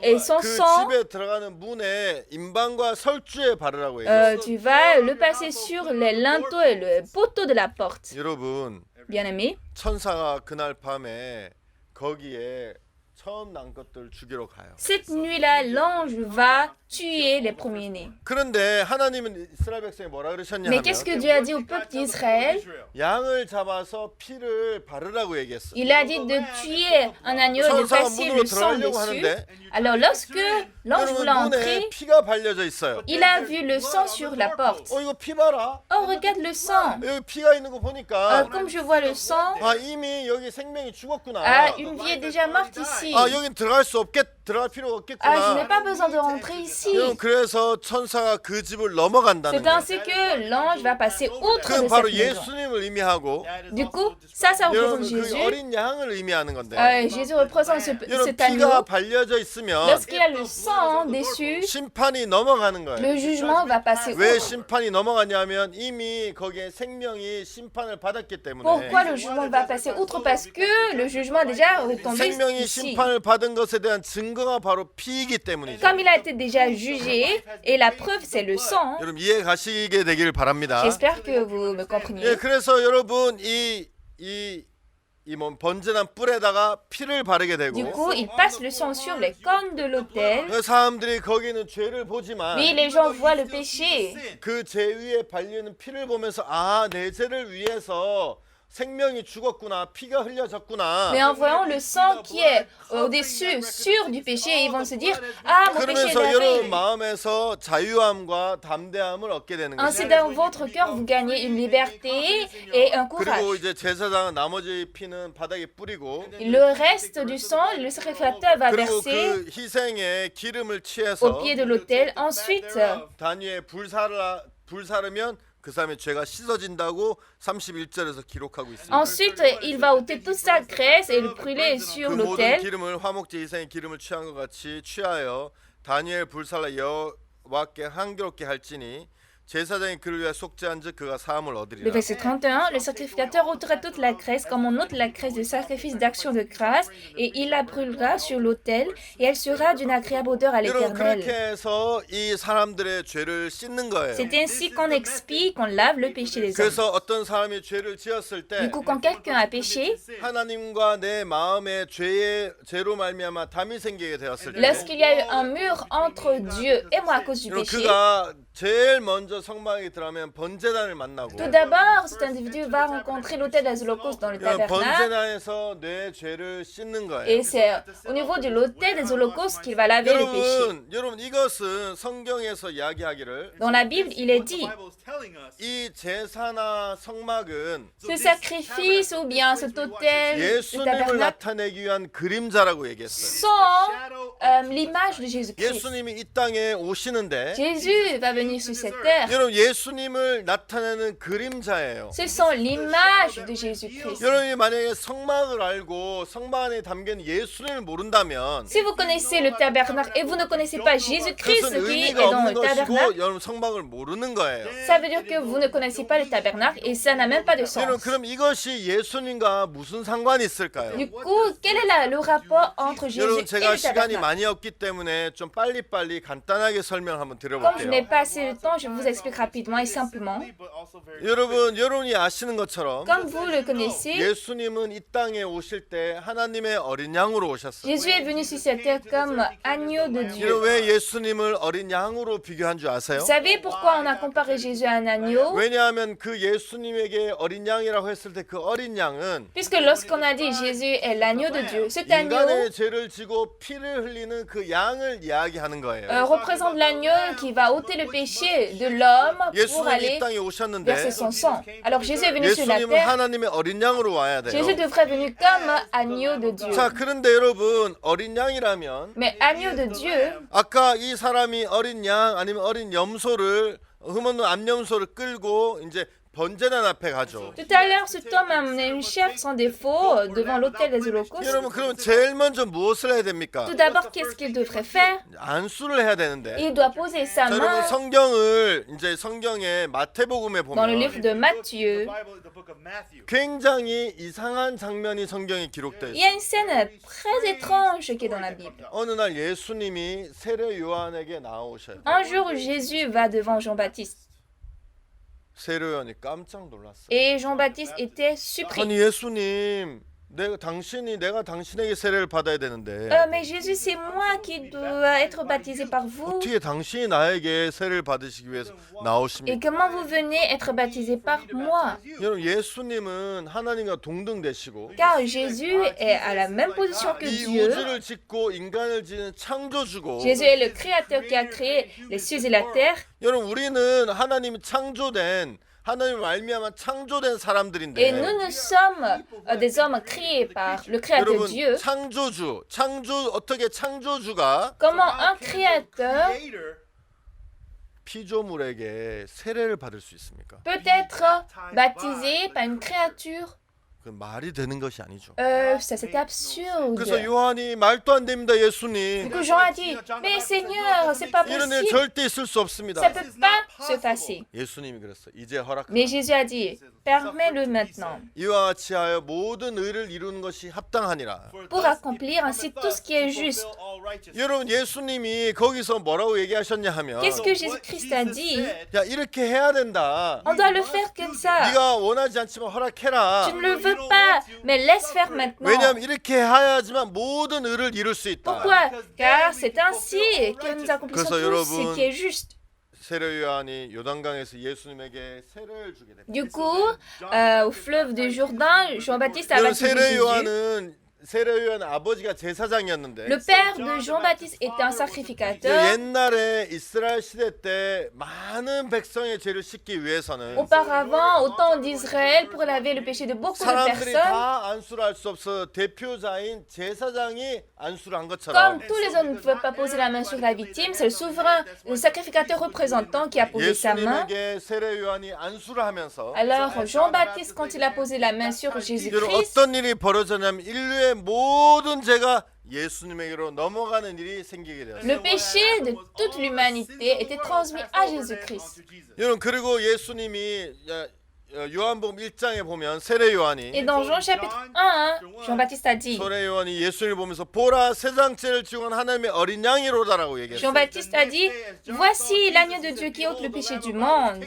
et son 그 sang, 집에 들어가는 문에 임방과 설주에 바르라고 얘기했어. tu vas le passer sur les linteaux et le poteau de la porte. 여러분 Bien-aimé, 천사가 그날 밤에 거기에 처음 난 것들 죽이러 가요. cette nuit-là, l'ange va tuer les premiers-nés. 그런데 하나님은 이스라엘 백성이 뭐라 그러셨냐면 Mais qu'est-ce que Dieu a dit au peuple d'Israël? 양을 잡아서 피를 바르라고 얘기했어. Il a dit de tuer un agneau et de 천사가 passer 문으로 le sang 들어가려고 dessus. 하는데 Alors lorsque l'ange 여러분 voulait 문에 entrer, 피가 발려져 있어요. il a vu le sang sur la porte. 이거 피 봐라. Oh, regarde le sang. 여기 피가 있는 거 보니까 Comme je vois le sang, 이미 여기 생명이 죽었구나. une vie est déjà morte ici. 여긴 들어갈 필요가 Je n'ai 없겠구나. pas besoin de rentrer ici. 여러분 그래서 천사가 그 집을 넘어간다는 C'est 거예요. ainsi que l'ange va passer outre 그건 de 바로 cette maison. 예수님을 의미하고 Du coup, ça 여러분 représente 그 Jésus. 어린 양을 의미하는 건데 Jésus représente 여러분 cet 피가 agneau. 발려져 있으면 Lorsqu'il a le sang dessus, 심판이 넘어가는 거예요. le jugement va passer 왜 outre. 심판이 넘어가냐면 이미 거기에 생명이 심판을 받았기 때문에 Pourquoi le jugement va passer outre? Parce que le jugement est déjà retombé 생명이 ici. 심판을 받은 것에 대한 증거가 바로 피이기 때문이죠. Comme il a été déjà jugé, et la preuve c'est le sang, 여러분 이해 가시게 되길 바랍니다. j'espère que vous me 예, compreniez. 그래서 여러분 번제난 뿔에다가 피를 바르게 되고 Du coup, il passe le sang sur les cornes de l'autel. 사람들이 거기는 죄를 보지만 Oui, les gens voient le péché. 그 죄 위에 발리는 피를 보면서 내 죄를 위해서 생명이 죽었구나, 피가 흘려졌구나. Mais en voyant le sang qui est au-dessus, sûr du péché, ils vont se dire, ah, mon péché est 그러면서 여러분 lavé. 마음에서 자유함과 담대함을 얻게 되는 Ainsi, 거죠. dans votre cœur, vous gagnez une liberté et un 그리고 courage. 이제 제사장은 나머지 피는 바닥에 뿌리고 Le reste du sang, le sacrificateur va 그리고 verser 그 희생에 기름을 au 취해서 pied de l'autel. Ensuite, 단위에 불사르면 그 사람의 죄가 씻어진다고 31절에서 기록하고 있습니다. ensuite, il va ôter toute sa graisse et le brûler 그 sur 모든 l'autel. 기름을 화목제 희생의 기름을 취한 것 같이 취하여 다니엘 불살라 여호와께 향기롭게 할지니 제사장이 그를 위하여 속죄한즉 그가 사함을 Le 얻으리라. verset 31, le sacrificateur ôtera toute la graisse comme on ôte la graisse du sacrifice d'action de grâce et il la brûlera sur l'autel et elle sera d'une agréable odeur à 여러분 그렇게 l'Éternel. 해서 이 사람들의 죄를 씻는 거예요. C'est ainsi qu'on expie, qu'on lave le péché des hommes. 그래서 어떤 사람이 죄를 지었을 때 Du coup, quand quelqu'un a péché, 하나님과 내 마음에 죄로 말미암아 담이 생기게 되었을 때 lorsqu'il y a eu un mur entre Dieu et moi à cause du 여러분 péché, 그가 제일 먼저 성막에 들어가면 번제단을 만나고 tout d'abord, cet individu va rencontrer l'autel des holocaustes dans le tabernacle. 번제단에서 내 죄를 씻는 거예요. Et c'est au niveau de l'autel des holocaustes qu'il va laver le péché. 여러분 이것은 성경에서 이야기하기를 Dans la Bible, il est dit, 이 제사나 성막은 ce sacrifice ou bien cet autel, le 예수님을 tabernacle, 나타내기 위한 그림자라고 얘기했어요. sont l'image de Jésus-Christ. 예수님이 이 땅에 오시는데 Jésus va venir sur cette terre. 여러분 예수님을 나타내는 그림자예요. Ce sont l'image de Jésus-Christ. 여러분이 만약에 성막을 알고 성막 안에 담긴 예수님을 모른다면 Si vous connaissez le tabernacle et vous ne connaissez pas Jésus-Christ 그것은 qui est 의미가 dans 없는 le tabernacle, 것이고 여러분 성막을 모르는 거예요. ça veut dire que vous ne connaissez pas le tabernacle et ça n'a même pas de 여러분 sens. 그럼 이것이 예수님과 무슨 상관이 있을까요? Du coup, quel est le rapport entre Jésus 여러분 et 제가 le 시간이 tabernacle? 많이 없기 때문에 좀 빨리빨리 간단하게 설명 한번 Comme je n'ai 드려볼게요. pas assez de temps, je vous explique rapidement et simplement. 여러분이 아시는 것처럼 Comme vous le connaissez, 예수님은 이 땅에 오실 때 하나님의 어린 양으로 오셨어요. Jésus est venu sur cette terre comme agneau de Dieu. 여러분 왜 예수님을 어린 양으로 비교한 줄 아세요? Vous savez pourquoi on a comparé Jésus à un agneau? 왜냐하면 그 예수님에게 어린 양이라고 했을 때 그 어린 양은 Puisque lorsqu'on a dit Jésus est l'agneau de Dieu, cet agneau 인간의 죄를 지고 피를 흘리는 그 양을 이야기하는 거예요. représente l'agneau qui va ôter le péché de l'homme pour 예수님이 이 aller 땅에 verser 오셨는데 son sang. Alors Jésus est venu sur la 예수님은 terre. 하나님의 어린 양으로 와야 돼요. Jésus devrait venir comme agneau de Dieu. 자, 그런데 여러분 어린 양이라면 Mais agneau de Dieu, 아까 이 사람이 어린 양 아니면 어린 염소를 흠없는 암염소를 끌고 이제 번제단 앞에 가죠. tout à l'heure, cet homme a amené une chèvre sans défaut devant l'autel des holocaustes. 여러분 그러면 제일 먼저 무엇을 해야 됩니까? Tout d'abord, qu'est-ce qu'il devrait faire? 안수를 해야 되는데. Il doit poser sa 자, 여러분 main 성경을 이제 성경의 마태복음에 dans le livre 보면 de Matthieu. 굉장히 이상한 장면이 성경에 기록되어 Il y a 있어요. une scène très étrange qui est dans la Bible. 어느 날 예수님이 세례 요한에게 나오셔요. Un jour, Jésus va devant Jean-Baptiste. 세례 요한이 깜짝 놀랐어요. Et Jean-Baptiste était surpris. 아니 예수님, 내가 당신에게 세례를 받아야 되는데 Mais Jésus, c'est moi qui dois être baptisé par vous. 어떻게 당신이 나에게 세례를 받으시기 위해서 Et 나오십니까? comment vous venez être baptisé par moi? 여러분 예수님은 하나님과 동등되시고 Car Jésus est à la même position que 이 Dieu. 우주를 짓고 인간을 지은 창조주고 Jésus est le créateur qui a créé les cieux et la terre. 여러분 우리는 하나님이 창조된 하나님 말미암아 창조된 Et 사람들인데 nous sommes des hommes créés par le créateur 여러분 Dieu. 어떻게 창조주가 Comment un créateur 피조물에게 세례를 받을 수 있습니까? peut être baptisé par une créature? 그 말이 되는 것이 아니죠. Ça c'est absurde. 그래서 요한이 말도 안 됩니다, Du 예수님. coup, Jean a dit, mais Seigneur, c'est pas 이런 일 possible. 절대 있을 수 없습니다. Ça peut pas se passer. 예수님이 그랬어. 이제 허락. Mais Jésus a dit, permets-le maintenant, 이와 같이 하여 모든 의를 이루는 것이 합당하니라. pour accomplir ainsi tout ce qui est juste. 여러분 예수님이 거기서 뭐라고 얘기하셨냐 하면 Qu'est-ce que Jésus-Christ a dit? 야 이렇게 해야 된다. On doit le faire comme ça. 네가 원하지 않지만 허락해라. Tu ne le veux pas, mais laisse faire maintenant. 왜냐하면 이렇게 해야지만 모든 의를 이룰 수 있다. Pourquoi? Car c'est ainsi que nous accomplissons 그래서 tout ce 여러분, qui est juste. 세례 요한이 요단강에서 예수님에게 세례를 주게 됩니다. Du coup, au fleuve du Jourdain, Jean-Baptiste a 여러분 baptisé 세례 Jésus. 요한은 세례 요한 아버지가 제사장이었는데 Le père de Jean-Baptiste était un sacrificateur. 옛날에 이스라엘 시대 때 많은 백성의 죄를 씻기 위해서는 Auparavant, au temps d'Israël, pour laver le péché de beaucoup de 사람들이 personnes, 다 안수를 할 수 없어 대표자인 제사장이 안수를 한 comme 것처럼 tous les hommes ne peuvent pas poser la main sur la victime, c'est le souverain, le sacrificateur représentant qui a posé sa main. 예수님에게 세례 요한이 안수를 하면서 Alors Jean-Baptiste, quand il a posé la main sur 여러분 Jésus-Christ, 어떤 일이 벌어졌냐면 인류의 모든 죄가 예수님에게로 넘어가는 일이 생기게 되었어요. le péché de toute l'humanité était transmis à Jésus-Christ. 여러분 그리고 예수님이 요한복음 1장에 보면 세례 Et 요한이 dans Jean chapitre 1, Jean-Baptiste a dit, 세례 요한이 예수님을 보면서 보라 세상 죄를 지고 온 하나님의 어린 양이로다라고 얘기했어요. Jean-Baptiste a dit, voici l'agneau de Dieu qui ôte le péché du monde.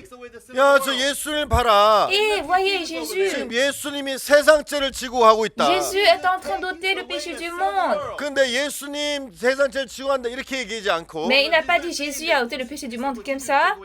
야, 저 예수님을 봐라. Et voyez Jésus. 지금 예수님이 세상 죄를 지고 하고 있다. Jésus est en train d'ôter le péché du monde. 근데 예수님 세상 죄를 지고 한다 이렇게 얘기하지 않고 Mais il n'a pas dit Jésus a ôté le péché du monde comme ça.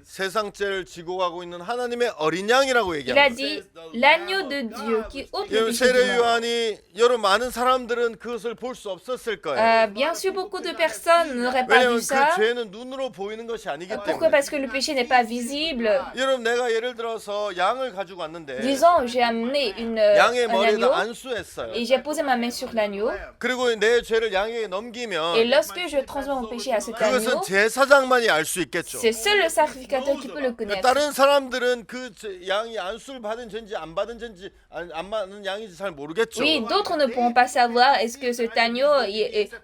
세상 죄를 지고 가고 있는 하나님의 어린 양이라고 Il a 얘기합니다. dit l'agneau de Dieu qui ôte le 여러분 péché du 세례 monde. 요한이 여러분 많은 사람들은 그것을 볼 수 없었을 거예요. Bien sûr, beaucoup de personnes n'auraient pas 왜냐하면 vu ça. 그 죄는 눈으로 보이는 것이 아니기 Pourquoi? 때문에. Parce que le péché n'est pas visible. 여러분 내가 예를 들어서 양을 가지고 왔는데 Disons, j'ai amené 양의 un 머리에다 agneau 안수했어요. et j'ai posé ma main sur l'agneau. 그리고 내 죄를 양에게 Et 넘기면 lorsque je transmets mon péché à cet 그것은 agneau, 제사장만이 알 수 있겠죠. c'est seul le sacrificateur qui peut le connaître. 다른 사람들은 그 양이 안수를 받은 죄인지 안 받은 죄인지 안 받은 양인지 잘 모르겠죠. Oui, d'autres ne pourront pas savoir est-ce que cet agneau,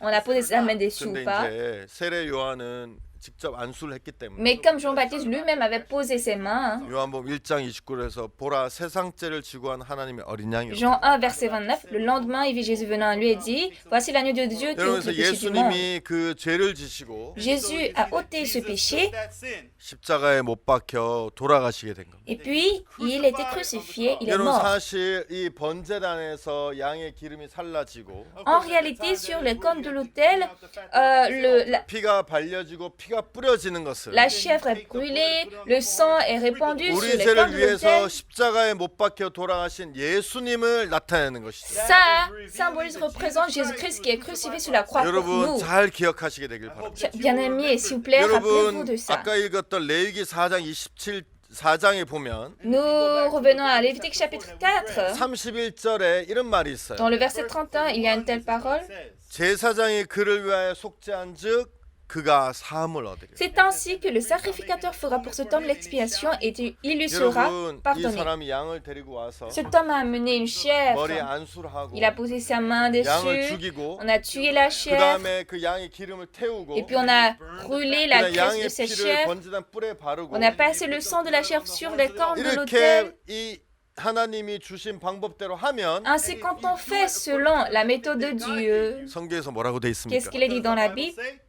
on a posé sa main dessus ou 근데 pas. 이제 세례 요한은 직접 안수를 했기 때문에 Mais comme Jean-Baptiste lui-même avait posé ses mains, 요한복음 1장 29절에서 보라 세상 죄를 지고 한 하나님의 어린 양이라. Jean 1, verset 29, le lendemain, il vit Jésus venant à lui et dit, voici l'agneau de Dieu qui ôte 여러분서 le péché du monde. 예수님이 그 죄를 지시고 Jésus a ôté ce péché 십자가에 못 박혀 돌아가시게 된 겁니다. et puis il était crucifié, il est 여러분 mort. 사실 이 번제단에서 양의 기름이 살라지고 En réalité, sur les cornes de l'autel, 피가 발려지고 피가 피가 뿌려지는 것을 La chèvre est brûlée, le sang est répandu sur 우리 les cornes 죄를 de 위해서 l'autel. 십자가에 못 박혀 돌아가신 예수님을 나타내는 것이죠. Ça symbolise, représente Jésus-Christ qui est crucifié sur la croix pour 여러분 nous. 잘 기억하시게 되길 바랍니다. Bien-aimés, s'il vous plaît, rappelez-vous 여러분 de ça. 아까 읽었던 레위기 4장 4장에 보면 Nous revenons à Lévitique chapitre 4. 31절에 이런 말이 있어요. Dans le verset 31, il y a une telle parole. 제사장이 그를 위하여 속죄한즉 그가 사함을 얻으리라. C'est ainsi que le sacrificateur fera pour cet homme l'expiation et il lui sera 여러분 이 pardonné. 사람이 양을 데리고 와서 Cet homme a amené une 머리에 chèvre. 안수를 하고 Il a posé sa main 양을 dessus. 죽이고 On a tué la 그 chèvre. 다음에 그 양의 기름을 태우고 Et puis on a brûlé la 그다음에 graisse 양의 de cette 피를 chèvre. 번제단 뿔에 바르고 On a passé le sang de la chèvre sur les cornes de 이렇게 l'autel. 이 하나님이 주신 방법대로 하면 Ainsi, quand on fait selon la méthode de Dieu, 성경에서 뭐라고 돼 qu'est-ce 있습니까? qu'il est dit dans la Bible?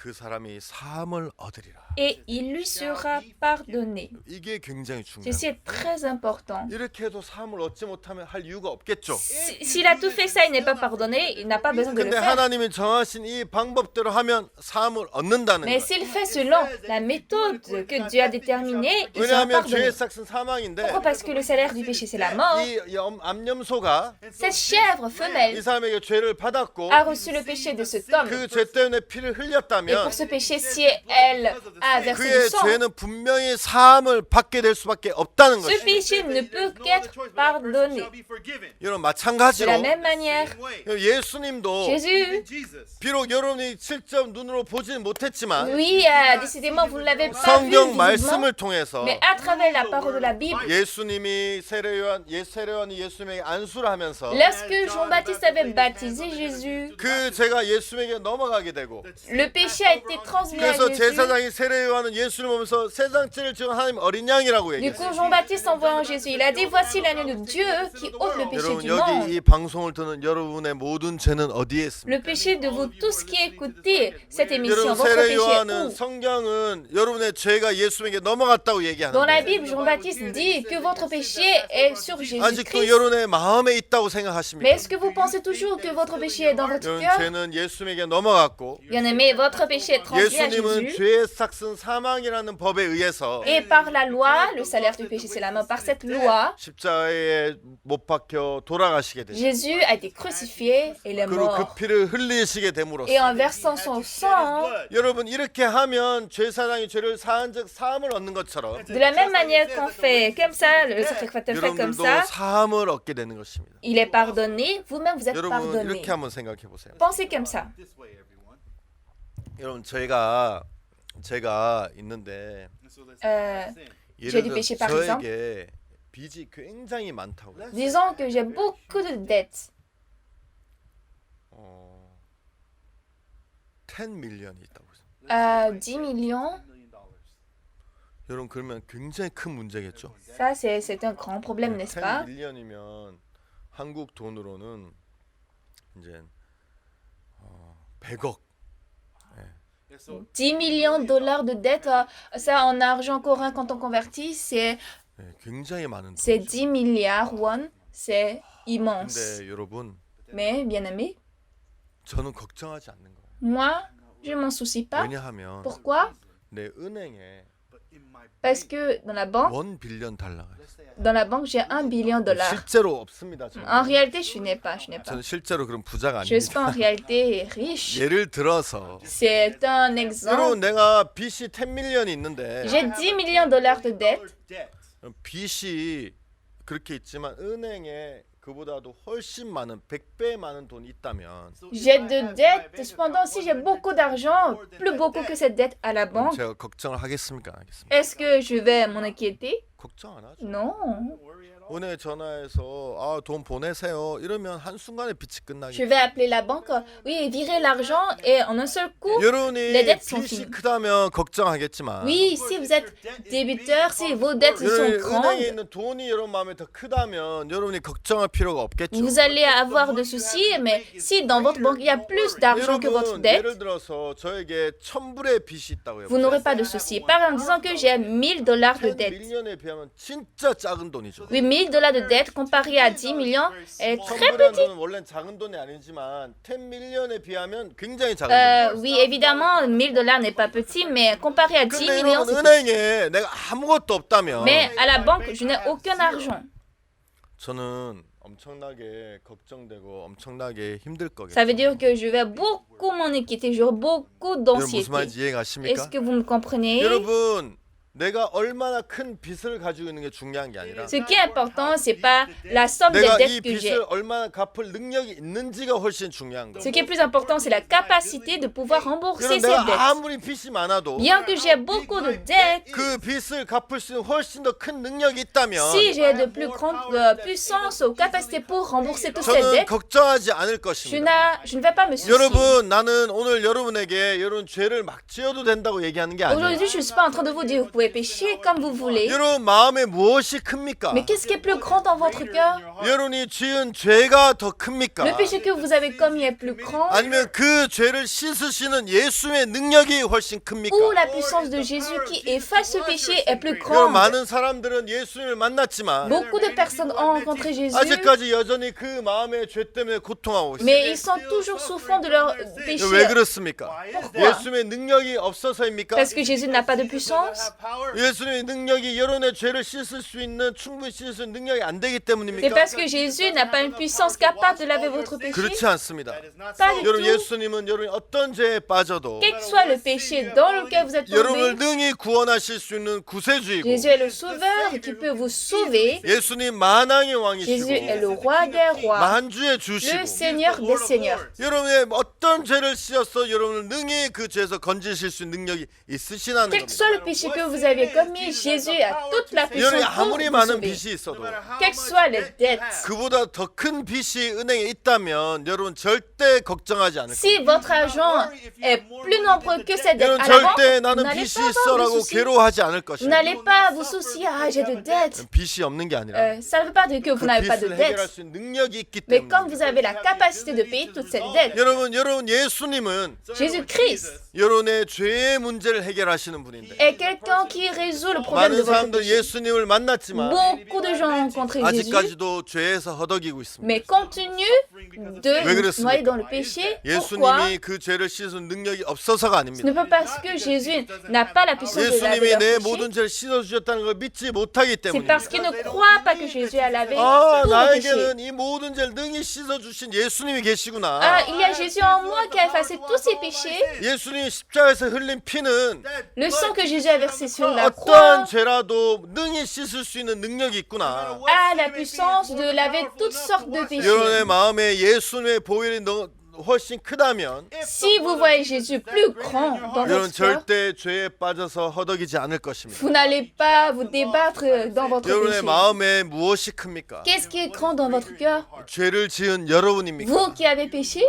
그 사람이 사함을 얻으리라. Et il lui sera pardonné. 이게 굉장히 중요해요. Ceci est très important. 이렇게 해도 사함을 얻지 못하면 할 이유가 없겠죠. S'il a tout fait ça, il n'est pas pardonné, il n'a pas besoin de le 근데 faire. 하나님이 정하신 이 방법대로 하면 사함을 얻는다는 Mais 거예요. s'il fait selon la méthode que Dieu a déterminée, il sera 왜냐하면 pardonné. 죄의 삭은 사망인데 Pourquoi? Parce que le salaire du péché, c'est la mort. 이 암염소가 Cette chèvre 이 femelle 사람에게 죄를 받았고 a reçu le péché de cet homme. 그 죄 때문에 피를 Et 흘렸다면 pour ce péché, si elle a versé du 그의 sang, 죄는 분명히 사함을 받게 될 수밖에 없다는 ce 것이죠. péché ne peut qu'être pardonné. 여러분 De 마찬가지로 la même manière, 예수님도 Jésus, 비록 여러분이 직접 눈으로 보지는 못했지만 oui, décidément, vous ne l'avez pas vu 성경 visiblement, 말씀을 통해서 mais à travers la parole de la Bible, 예수님이 세례요한이 예수님에게 안수를 하면서 lorsque Jean-Baptiste avait baptisé Jésus, 그 죄가 예수님에게 넘어가게 되고 le péché a été transmis à 그래서 Jésus. 제사장이 세례요한은 예수를 보면서 세상 죄를 지은 하나님 어린 양이라고 Du 얘기했어요. coup, Jean-Baptiste, en voyant Jésus, il a dit, voici l'agneau de Dieu qui ôte le péché 여러분 du monde. 여기 이 방송을 듣는 여러분의 모든 죄는 어디에 있습니까? Le péché de vous tous qui écoutez cette émission, 여러분 votre péché est 세례요한은 où? 성경은 여러분의 죄가 예수님에게 넘어갔다고 Dans la 얘기하는데 Bible, Jean-Baptiste dit que votre péché est sur 아직도 Jésus-Christ. 여러분의 마음에 있다고 Mais 생각하십니까? est-ce que vous pensez toujours que votre péché est dans votre 여러분 cœur? 죄는 예수님에게 넘어갔고 Bien-aimé, votre péché est transmis à 예수님은 Jésus. 죄의 삭은 사망이라는 법에 의해서 Et par la loi, le salaire du péché, c'est la mort. Par cette loi, 십자가에 못 박혀 돌아가시게 되죠. Jésus a été crucifié et il est 그리고 그 mort. 피를 흘리시게 됨으로써 Et en versant son sang, 여러분 이렇게 하면 죄사장이 죄를 사한즉 사함을 얻는 것처럼 de la même manière qu'on fait comme ça, le sacrificateur fait comme 여러분들도 ça, 사함을 얻게 되는 것입니다. il est pardonné, vous-même vous êtes 여러분 pardonné. 이렇게 한번 생각해 보세요. Pensez comme ça. 여러분 제가 있는데 J'ai 예를 du 들어 péché, par exemple. 저에게 빚이 굉장히 많다고 해요. Disons que j'ai beaucoup de dettes. 10 밀리언이 있다고 해요. 10 millions, 여러분 그러면 굉장히 큰 문제겠죠. ça c'est un grand problème, n'est-ce 10 pas? 밀리언이면 한국 돈으로는 이제 100억. 10 millions de dollars de dettes, ça en argent courant quand on convertit, c'est 굉장히 많은 c'est 돈이죠. 10 milliards won, c'est immense. 근데 여러분 Mais bien aimé, 저는 걱정하지 않는 거예요. moi, je m'en soucie pas. 왜냐하면 Pourquoi? 내 은행에 Parce que dans la banque, $1 빌리언 달러가 있어요. j'ai 1 billion de dollars. 실제로 없습니다. 저는. En réalité, je n'ai pas. 저는 실제로 그런 부자가 Je ne suis pas en 아닙니다. réalité riche. 예를 들어서 C'est un exemple. 여러분 내가 빚이 10 밀리언이 있는데 J'ai 10 millions de dollars de dettes. 빚이 그렇게 있지만 은행에 그보다도 훨씬 많은 100배 많은 돈이 있다면 J'ai de dettes. Cependant, si j'ai beaucoup d'argent, plus beaucoup que cette dette à la banque, 제가 걱정을 하겠습니까? 안 하겠습니까? est-ce que je vais m'en inquiéter? 걱정 안 하죠. Non. 은행에 전화해서 돈 보내세요. 이러면 한순간에 빚이 Je 끝나겠죠. vais appeler la banque, oui, virer l'argent et en un seul coup, 여러분이 les dettes sont 빚이 finies. 크다면 걱정하겠지만 Oui, si vous êtes débiteur, si vos dettes sont 여러분이 은행에 grandes, 있는 돈이 여러분 마음에 더 크다면 여러분이 걱정할 필요가 없겠죠. vous allez avoir de soucis, mais si dans votre banque il y a plus d'argent que votre 여러분 dette, 예를 들어서 저에게 1000불의 빚이 있다고 vous 해보세요. n'aurez pas de soucis. Par exemple, disons que j'ai 1000 dollars de 10 dette. 밀리언에 비하면 진짜 작은 돈이죠. Oui, 1000 dollars de dette comparé à 10 millions est très 1000불이라는 petit. 돈은 원래는 작은 돈이 아니지만 10 밀리언에 비하면 굉장히 작은 돈이에요. Oui, évidemment, 1000 dollars n'est pas petit, mais comparé à 10 근데 millions, 여러분 c'est petit. 은행에 내가 아무것도 없다면 Mais à la banque, je n'ai aucun argent. 저는 엄청나게 걱정되고 엄청나게 힘들 거겠죠. Ça veut dire que je vais beaucoup m'en inquiéter, j'aurai beaucoup 여러분 무슨 d'anxiété. 말인지 이해가십니까? Est-ce que vous me comprenez? 여러분 내가 얼마나 큰 빚을 가지고 있는 게 중요한 게 아니라 Ce qui est important, c'est pas la somme de 내가 이 dettes que j'ai. 빚을 얼마나 갚을 능력이 있는지가 훨씬 중요한 거예요. Ce qui est plus important, c'est la capacité de pouvoir rembourser 여러분 ces 내가 dettes. 아무리 빚이 많아도 Bien que j'ai beaucoup de dettes, 그 빚을 갚을 수 있는 훨씬 더 큰 능력이 있다면 si j'ai de plus grande puissance ou capacité pour rembourser toutes ces 저는 dettes, 걱정하지 않을 je 것입니다. ne vais pas me soucier. 여러분 나는 오늘 여러분에게 여러분 죄를 막 지어도 된다고 얘기하는 게 아니에요. Aujourd'hui, je ne suis pas en train de vous dire vous pouvez pécher comme vous voulez. 여러분 마음에 무엇이 큽니까? Mais qu'est-ce qui est plus grand dans votre cœur? 여러분이 지은 죄가 더 큽니까? Le péché que vous avez commis est plus grand 아니면 그 죄를 씻으시는 예수의 능력이 훨씬 큽니까? ou la puissance de Jésus qui efface ce péché est plus 여러분 grande? 많은 사람들은 예수님을 만났지만 Beaucoup de personnes ont rencontré Jésus, 아직까지 여전히 그 마음의 죄 때문에 고통하고 있어요. mais ils sont toujours souffrants de leur péché. 왜 그렇습니까? Pourquoi? 예수님의 능력이 없어서입니까? Parce que Jésus n'a pas de puissance? 예수님의 능력이 여러분의 죄를 씻을 수 있는 충분히 씻을 수 있는 능력이 안 되기 C'est 때문입니까? parce que Jésus n'a pas une puissance capable de laver votre péché? 그렇지 않습니다. Pas du 여러분 tout. 예수님은 여러분이 어떤 죄에 빠져도 Quel que soit le péché dans lequel vous êtes 여러분을 tombé, 능히 구원하실 수 있는 구세주이고 Jésus est le sauveur qui peut vous sauver. 예수님 만왕의 Jésus est le 왕이시고 roi des rois, 만주의 le 주시고 Seigneur des seigneurs. 여러분의 어떤 죄를 씌어서 여러분을 능히 그 죄에서 건지실 수 있는 능력이 있으시다는 Quel que 겁니다. soit le péché que vous avez commis, Jésus a toute la puissance 여러분이 pour 아무리 vous 많은 sauver. 빚이 있어도 Quelles que soient les dettes, 그보다 더 큰 빚이 은행에 있다면 여러분 절대 걱정하지 않을 si 겁니다. votre argent est plus nombreux que ces dettes 여러분 à la banque, 절대 vous 나는 n'allez 빚이 pas avoir de 있어라고 soucis. 괴로워하지 않을 Vous 것입니다. n'allez pas vous soucier, ah j'ai de dettes. 빚이 없는 게 아니라 Ça ne veut pas dire que 그 vous n'avez pas de 빚을 해결할 dettes. 수 있는 능력이 있기 Mais comme 때문에 vous avez la capacité de payer toutes ces dettes, 여러분 예수님은 Jésus-Christ 여러분의 죄의 문제를 해결하시는 분인데 est quelqu'un qui résout le problème de 많은 votre 사람들 péché. 예수님을 만났지만 Beaucoup de gens ont rencontré Jésus, 아직까지도 죄에서 허덕이고 있습니다. mais continuent de 왜 그렇습니까? noyer dans le péché. Pourquoi? 예수님이 그 죄를 씻은 능력이 없어서가 Ce 아닙니다. n'est pas parce que Jésus n'a pas la puissance de laver 예수님이 leur 내 péché, 모든 죄를 씻어 주셨다는 걸 믿지 못하기 c'est 때문입니다. parce qu'ils ne croient pas que Jésus a lavé 아, tout le péché. 나에게는 이 모든 죄를 능히 씻어 주신 예수님이 계시구나. Ah, il y a Jésus en moi qui a effacé tous ces péchés. 예수님이 십자가에서 흘린 피는 Le sang que Jésus a versé sur la 어떠한 croix 죄라도 능히 씻을 수 있는 능력이 있구나. a la puissance de laver toutes sortes de péchés. 여러분의 마음에 예수님의 보혈이 훨씬 크다면 Si vous voyez Jésus plus grand dans 여러분 votre cœur, 절대 죄에 빠져서 허덕이지 않을 것입니다. vous n'allez pas vous débattre dans votre 여러분의 péché. 마음에 무엇이 큽니까? Qu'est-ce qui est grand dans votre cœur? 죄를 지은 여러분입니까? Vous qui avez péché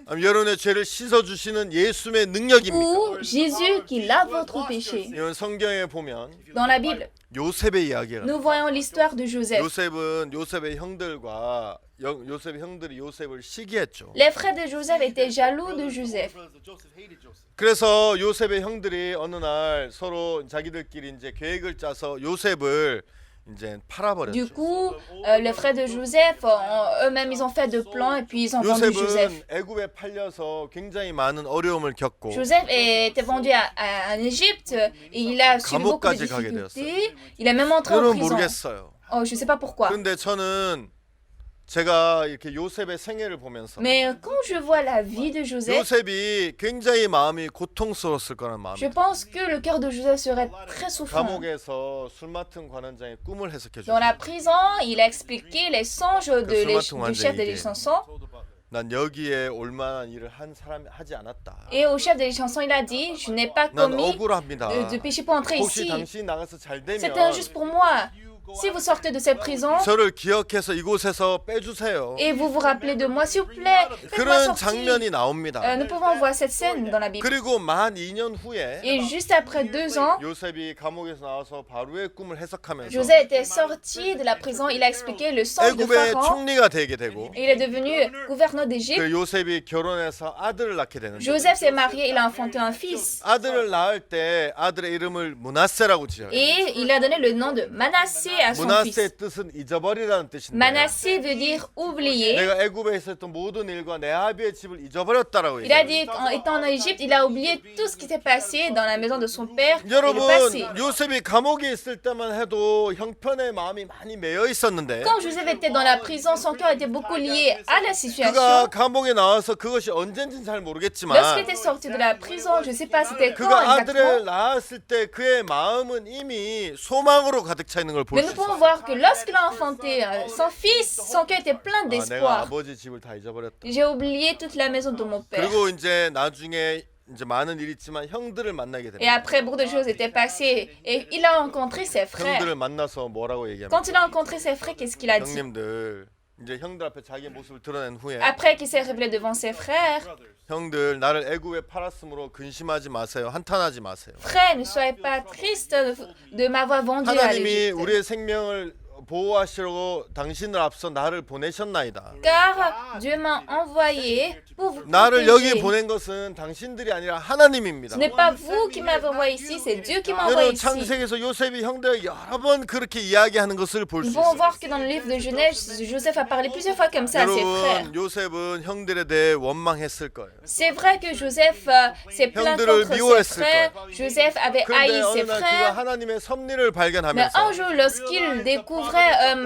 아니면 여러분의 죄를 씻어 주시는 예수님의 능력입니까? ou Jésus qui lave votre péché? 이런 성경에 보면 Dans la Bible, 요셉의 이야기가 nous voyons l'histoire de Joseph. 요셉은 요셉의 형들과 요셉의 형들이 요셉을 시기했죠. Les frères de Joseph étaient jaloux de Joseph. 그래서 요셉의 형들이 어느 날 서로 자기들끼리 이제 계획을 짜서 요셉을 이제 Du 팔아버렸죠. coup, les frères de Joseph, eux-mêmes, ils ont fait de plans et puis ils ont vendu Joseph. 요셉은 애굽에 팔려서 굉장히 많은 어려움을 겪고 Joseph était vendu en Égypte et il a subi beaucoup de 감옥까지 가게 difficultés. Il est même entré en 여러분 prison. 모르겠어요. Oh, je ne sais pas pourquoi. 근데 저는 제가 이렇게 요셉의 생애를 보면서 Mais quand je vois la vie de Joseph, 요셉이 굉장히 마음이 고통스러웠을 거라는 마음이 je pense que le cœur de Joseph serait très souffrant. 감옥에서 술 맡은 관원장의 꿈을 해석해 Dans la 주죠. prison, il a expliqué les songes du chef des chansons. 난 여기에 올만한 일을 한 사람이 하지 않았다. Et au chef des chansons, il a dit, je n'ai pas 난 commis 억울합니다. de péché pour entrer 혹시 ici. 당신이 나가서 잘 되면 C'était injuste pour moi. Si vous sortez de cette prison 저를 기억해서 이곳에서 빼주세요. et vous vous rappelez de moi, s'il vous plaît, faites-moi 그런 sortir. 장면이 나옵니다. Nous pouvons voir cette scène dans la Bible. 그리고 만 2년 후에 Et juste après 2 ans, 요셉이 감옥에서 나와서 바로의 꿈을 해석하면서 Joseph était sorti de la prison. Il a expliqué le songe de 애굽의 Pharaon. 총리가 되게 되고 Et il est devenu gouverneur d'Égypte. 그 요셉이 결혼해서 아들을 낳게 되는데 Joseph s'est marié, il a enfanté un fils. 아들을 낳을 때 아들의 이름을 므낫세라고 지어요. Et il a donné le nom de Manassé à son fils. 므낫세의 뜻은 잊어버리라는 뜻인데 Manassé veut dire oublier. 내가 애굽에 있었던 모든 일과 내 아비의 집을 잊어버렸다라고 Il a 얘기해요. dit qu'en étant en Égypte, il a oublié tout ce qui s'est passé dans la maison de son père et 여러분 le passé. 요셉이 감옥에 있을 때만 해도 형편의 마음이 많이 매여 있었는데 Quand Joseph était dans la prison, son cœur était beaucoup lié à la 그가 situation. 감옥에 나와서 그것이 언젠지는 잘 Lorsqu'il 모르겠지만 était sorti de la prison, je ne sais pas c'était quand 그가 아들을 exactement, 낳았을 때 그의 마음은 이미 소망으로 가득 차 있는 걸 볼 mais 수 nous pouvons 있어요. voir que lorsqu'il a enfanté son fils, son cœur était plein 아, 내가 d'espoir. 아버지 집을 다 잊어버렸다. J'ai oublié toute la maison de mon père. 그리고 이제 나중에 이제 많은 일이 있지만 형들을 만나게 Et 됩니다. après, beaucoup de choses étaient passées et il a rencontré ses frères. 형들을 만나서 뭐라고 얘기합니까? Quand il a rencontré ses frères, qu'est-ce qu'il a dit? 형님들 이제 형들 앞에 자기의 모습을 드러낸 후에 Après qu'il s'est révélé devant ses frères, 형들 나를 애굽에 팔았으므로 근심하지 마세요. 한탄하지 마세요. frères, ne soyez pas tristes de m'avoir vendu à 하나님이 l'Égypte. 우리의 생명을 보호하시려고 당신을 앞서 나를 보내셨나이다. Car Dieu m'a envoyé pour vous 나를 여기 protéger. 보낸 것은 당신들이 아니라 하나님입니다. Ce n'est pas vous qui m'avez envoyé ici, c'est Dieu qui m'a envoyé 여러분 ici. 창세기에서 요셉이 형들에게 여러 번 그렇게 이야기하는 것을 볼 수 Nous pouvons 있어요. voir que dans le livre de Genèse, Joseph a parlé plusieurs fois comme ça à ses frères. 여러분 요셉은 형들에 대해 원망했을 거예요. C'est vrai que Joseph s'est plaint 형들을 contre ses 미워했을 frères. Joseph avait 그런데 haï 어느 ses 날 그가 frères. 하나님의 섭리를 Mais 발견하면서 un jour, lorsqu'il découvrait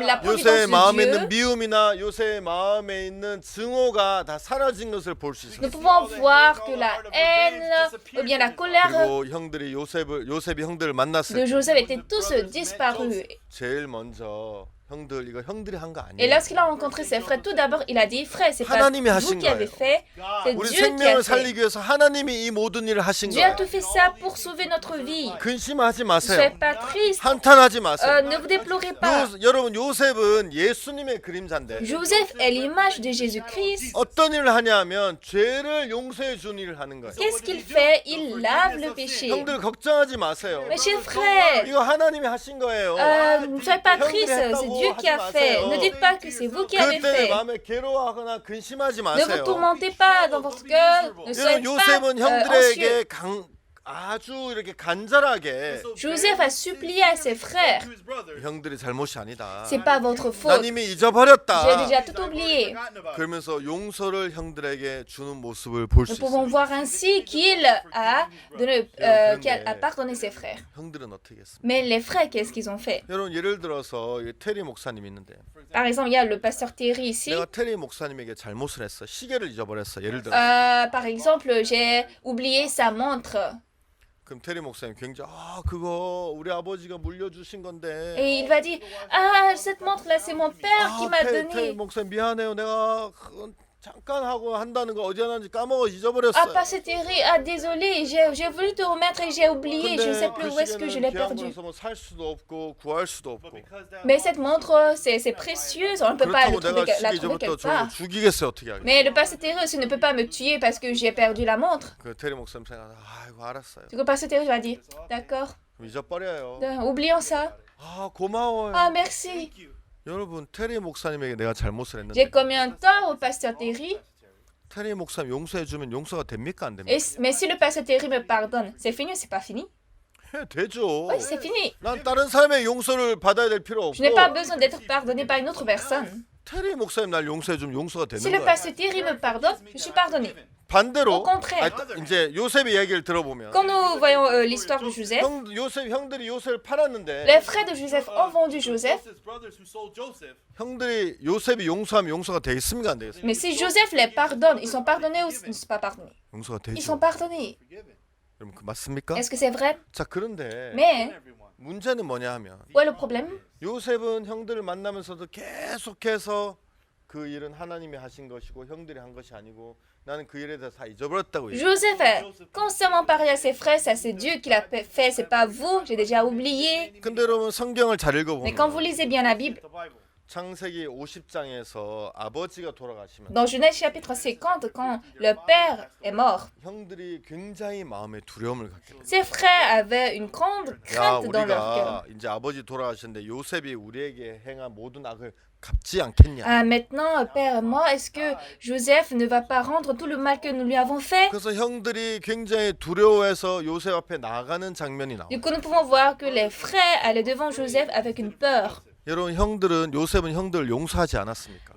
la providence 요셉의 마음에 de 있는 Dieu, 미움이나 요셉의 마음에 있는 증오가 다 사라진 것을 볼 수 nous 있어요. pouvons voir que la haine ou bien la colère 그리고 형들이 요셉이 형들을 만났을 de 때 Joseph étaient tous disparus. 제일 먼저 형들 이거 형들이 한 거 Et 아니에요. lorsqu'il a rencontré ses frères, tout d'abord, il a dit, frère, c'est pas 하나님이 vous 하신 qui avez 거예요. fait, c'est 우리 Dieu qui a 생명을 fait. 살리기 위해서 하나님이 이 모든 일을 하신 Dieu a 거예요. tout fait ça pour sauver notre vie. 근심하지 Ne soyez 마세요. pas triste. 한탄하지 마세요. Ne vous déplorez pas. 여러분 요셉은 예수님의 그림자인데 Joseph est l'image de Jésus-Christ. 어떤 일을 하냐면 죄를 용서해 주는 일을 하는 거예요. Qu'est-ce qu'il fait? Il lave le péché. 형들 걱정하지 마세요. Mes chers frères, 이거 하나님이 하신 거예요. ne soyez pas tristes, c'est Dieu qui a fait. Ne dites pas que c'est vous qui avez 그럴 때 fait. 마음에 괴로워하거나 근심하지 Ne vous 마세요. tourmentez pas dans votre cœur. Ne soyez 여러분 pas 요셉은 anxieux. 형들에게 아주 이렇게 간절하게 Joseph a supplié à ses frères. 형들이 잘못이 아니다. C'est pas votre faute. 난 이미 J'ai 잊어버렸다. déjà tout oublié. 그러면서 용서를 형들에게 주는 모습을 볼 수 Nous pouvons 있어요. voir ainsi qu'il a pardonné ses frères. 형들은 어떻게 했습니까? Mais les frères, qu'est-ce qu'ils ont fait? 여러분 예를 들어서 이 테리 목사님 있는데 Par exemple, il y a le pasteur Terry ici. 내가 테리 목사님에게 잘못을 했어. 시계를 잊어버렸어. 예를 들어. Par exemple, j'ai oublié sa montre. 그럼 테리 목사님 굉장히 그거 우리 아버지가 물려주신 건데. Et il va dire, ah, cette montre-là, c'est mon père qui m'a 테리 donné. 목사님 미안해요. 내가 그건 잠깐 하고 한다는 거 어디 하는지 까먹어 Ah, 잊어버렸어요. pasteur Terry, ah, désolé, j'ai voulu te remettre et j'ai oublié. Je ne sais plus où est-ce que je l'ai perdu. 뭐살 수도 없고 구할 수도 없고. Mais cette montre, c'est précieuse, on ne peut pas 그렇다고 내가 la 시계 trouver 잊어버렸다 quelque 저를 part. 죽이겠어요 어떻게 하겠어요? Mais le pasteur Terry aussi ne peut pas me tuer parce que j'ai perdu la montre. 그 테리 목사님 생각 아이고 알았어요. Du coup, le pasteur Terry va dire, d'accord, 그럼 잊어버려요. oublions ça. 고마워요. Ah, merci. 여러분 테리 목사님에게 내가 잘못을 했는데 J'ai commis un tort au pasteur Terry. 테리 목사님 용서해 주면 용서가 됩니까 안 됩니까? Mais si le pasteur Terry me pardonne, c'est fini ou c'est pas fini? 되죠. Oui, c'est fini. 난 다른 사람의 용서를 받아야 될 필요 Je n'ai pas 없고 besoin d'être pardonné par une autre personne. 테리 목사님 날 용서해 주면 용서가 Si 되는 le 거야. pasteur Terry me pardonne, je suis pardonné. 반대로 Au contraire. 이제 요셉의 얘기를 들어보면 Quand nous voyons l'histoire de Joseph, 형들이 요셉을 팔았는데 les frères de Joseph ont vendu Joseph. 형들이 요셉이 용서하면 용서가 되겠습니까 안 되겠습니까? Mais si Joseph les pardonne, ils sont pardonnés ou ils ne sont pas pardonnés? 용서가 Ils 되죠. sont pardonnés. 여러분 그 맞습니까? Est-ce que c'est vrai? 자 그런데 Mais 문제는 뭐냐 하면 où est le problème? 요셉은 형들을 만나면서도 계속해서 그 일은 하나님이 하신 것이고 형들이 한 것이 아니고 나는 그 일에 대해서 다 잊어버렸다고 얘기해요. Joseph a constamment parlé à ses frères, ça c'est Dieu qui l'a fait, c'est pas vous, j'ai déjà oublié. 근데 여러분 성경을 잘 Mais quand vous 읽어보면 lisez bien la Bible, 창세기 50장에서 아버지가 돌아가시면 dans Genèse chapitre 50, quand le père est mort, 형들이 굉장히 마음에 두려움을 갖게 돼요. ses frères avaient une grande 야, crainte dans leur 우리가 cœur. 이제 아버지 돌아가셨는데 요셉이 우리에게 행한 모든 악을 갚지 않겠냐. Ah, maintenant, père est mort, est-ce que Joseph ne va pas rendre tout le mal que nous lui avons fait? 그래서 형들이 굉장히 두려워해서 요셉 앞에 나가는 장면이 나와요. Du coup, nous pouvons voir que les frères allaient devant Joseph avec une peur. 여러분 형들은 요셉은 형들을 용서하지 않았습니까?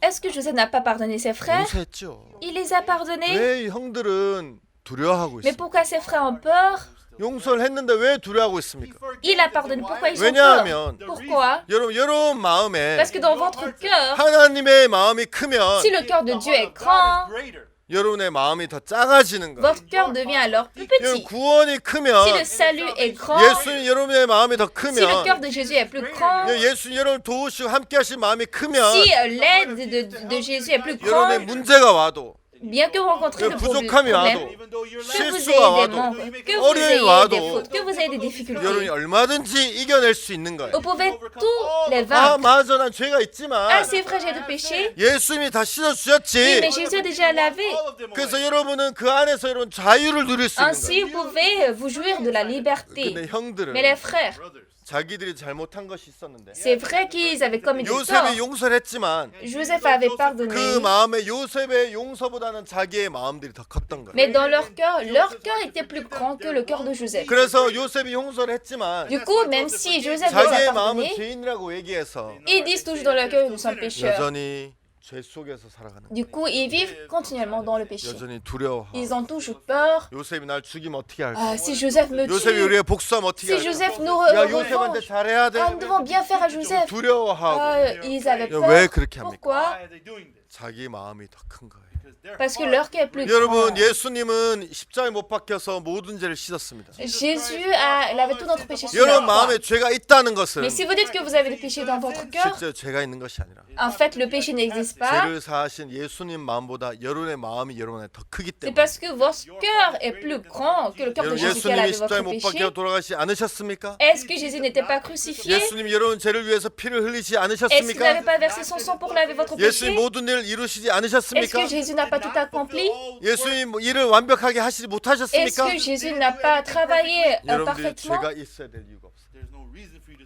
Est-ce que Joseph n'a pas pardonné ses frères? 용서했죠. Il les a pardonnés. 왜 형들은 두려워하고 Mais 있습니까? pourquoi ses frères ont peur? 용서를 했는데 왜 두려워하고 있습니까? Il a pardonné. Pourquoi ils ont 왜냐하면 peur? Pourquoi? 여러분 마음에 Parce que dans votre cœur, 하나님의 마음이 크면 si le cœur de Dieu est grand, 여러분의 마음이 더 작아지는 거예요. votre cœur devient alors plus 여러분 petit. 구원이 Si 크면 le salut est grand, 예수님 여러분의 마음이 더 si le cœur 크면 de Jésus est plus grand, 예수님 여러분 도우시고 함께 하신 마음이 크면 si l'aide de Jésus est plus 여러분의 grande, 문제가 와도 bien que vous rencontrez de 부족함이 problèmes, 와도 que vous 실수가 ayez des 와도 manques, que vous 어려움이 ayez 와도 des fautes, que vous ayez des difficultés, 여러분이 얼마든지 이겨낼 수 있는 거예요. vous pouvez tous les 아 vaincre. 맞아 난 죄가 Ah, 있지만 c'est vrai, j'ai du péché. 예수님이 다 Oui, 씻어주셨지. mais Jésus a déjà lavé. 그래서 여러분은 그 안에서 여러분 자유를 누릴 수 있는 Ainsi, 거예요. vous pouvez vous jouir de la liberté. 근데 형들은 Mais les frères, 자기들이 잘못한 것이 있었는데 c'est vrai qu'ils avaient commis du tort. 요셉이 용서를 했지만 Joseph avait pardonné. 그 마음에 요셉의 용서보다는 자기의 마음들이 더 컸던 거예요. Mais dans leur cœur était plus grand que le cœur de Joseph. 그래서 요셉이 용서를 했지만 Du coup, même si Joseph les a 자기의 마음은 pardonnés, 죄인이라고 얘기해서 ils disent toujours dans leur cœur qu'ils sont pécheurs. 여전히 죄 속에서 살아가는 Du 거예요. coup, ils vivent continuellement dans le péché. 여전히 두려워하고 Ils ont toujours peur. 요셉이 날 죽이면 어떻게 할까? Ah, si Joseph me 요셉이 tue, 우리의 복수하면 어떻게 si 할까? Joseph nous 야 revanche, 요셉한테 잘해야 돼. ah, nous devons bien faire à Joseph. 두려워하고 Ils avaient 왜 peur. 그렇게 합니까? Pourquoi? 자기 마음이 더 큰 거예요. Parce que leur cœur est plus 여러분 grand. 예수님은 십자가에 못 박혀서 모든 죄를 씻었습니다. Jésus il avait tout notre péché sur 여러분 la croix. 마음에 죄가 있다는 것은 Mais si vous dites que vous avez des péchés dans votre cœur, 실제 죄가 있는 것이 아니라 en fait, le péché n'existe pas. 죄를 사하신 예수님 마음보다 여러분의 마음이 여러분에 더 크기 C'est 때문에. parce que votre cœur est plus grand que le cœur de 여러분 Jésus qui a 예수님이 lavé 십자가에 votre 못 péché. 박혀 돌아가시지 않으셨습니까? Est-ce que Jésus n'était pas crucifié? 예수님이 여러분 죄를 위해서 피를 흘리지 Est-ce qu'il n'avait 않으셨습니까? pas versé son sang pour laver votre 예수님 péché? 모든 일을 이루시지 Est-ce 않으셨습니까? que Jésus n'a pas tout accompli? 예수님 일을 완벽하게 하시지 Est-ce 못하셨습니까? que Jésus n'a pas travaillé 여러분들이 parfaitement? 죄가 있어야 될 이유가 없어요.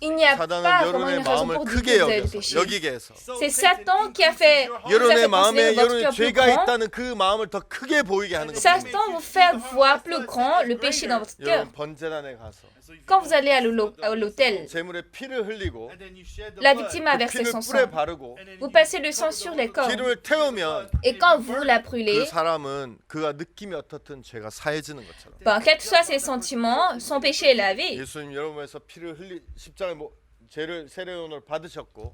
Il n'y a 사단은 pas vraiment 여러분의 une raison 마음을 pour dire que 크게 vous avez du 여겨서 péché. 여기게 해서 C'est Satan qui a fait, vous a 여러분의 fait 마음에 considérer votre 여러분의 cœur plus 죄가 grand. 있다는 그 마음을 더 크게 보이게 하는 겁니다. Satan vous fait voir plus grand le péché dans votre cœur. 여러분 번제단에 가서 Quand vous allez à l'autel, 제물에 피를 흘리고 la victime a 그 versé 피를 son 뿔에 sang. 바르고 Vous passez le sang sur les corps. 기름을 태우면 Et quand vous la 그 brûlez, 사람은 그가 느낌이 어떻든 죄가 사해지는 것처럼 quels que soient ses sentiments, son péché est lavé. 예수님 여러분에서 피를 십자가에 죄를 세례원을 받으셨고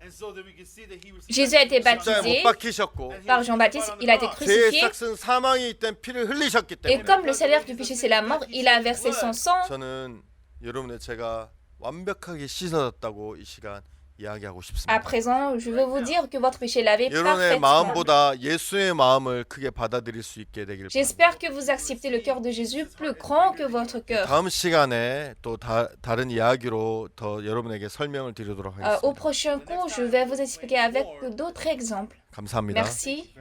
Jésus a été 십자가에 baptisé 못 박히셨고 par Jean-Baptiste, il a été 죄의 crucifié. 삭은 사망이 있던 피를 흘리셨기 Et 때문에 comme le salaire du péché c'est la mort, il a versé son sang. 저는 여러분의 죄가 완벽하게 씻어졌다고 이 시간 이야기하고 À 싶습니다. présent, je veux vous dire que votre péché est lavé 여러분의 parfaitement. 마음보다 예수의 마음을 크게 받아들일 수 있게 되길 바랍니다. J'espère que vous acceptez le cœur de Jésus plus grand que votre cœur. 다음 시간에 또 다른 이야기로 더 여러분에게 설명을 드리도록 Au 하겠습니다. prochain cours, je vais vous expliquer avec d'autres exemples. 감사합니다. Merci.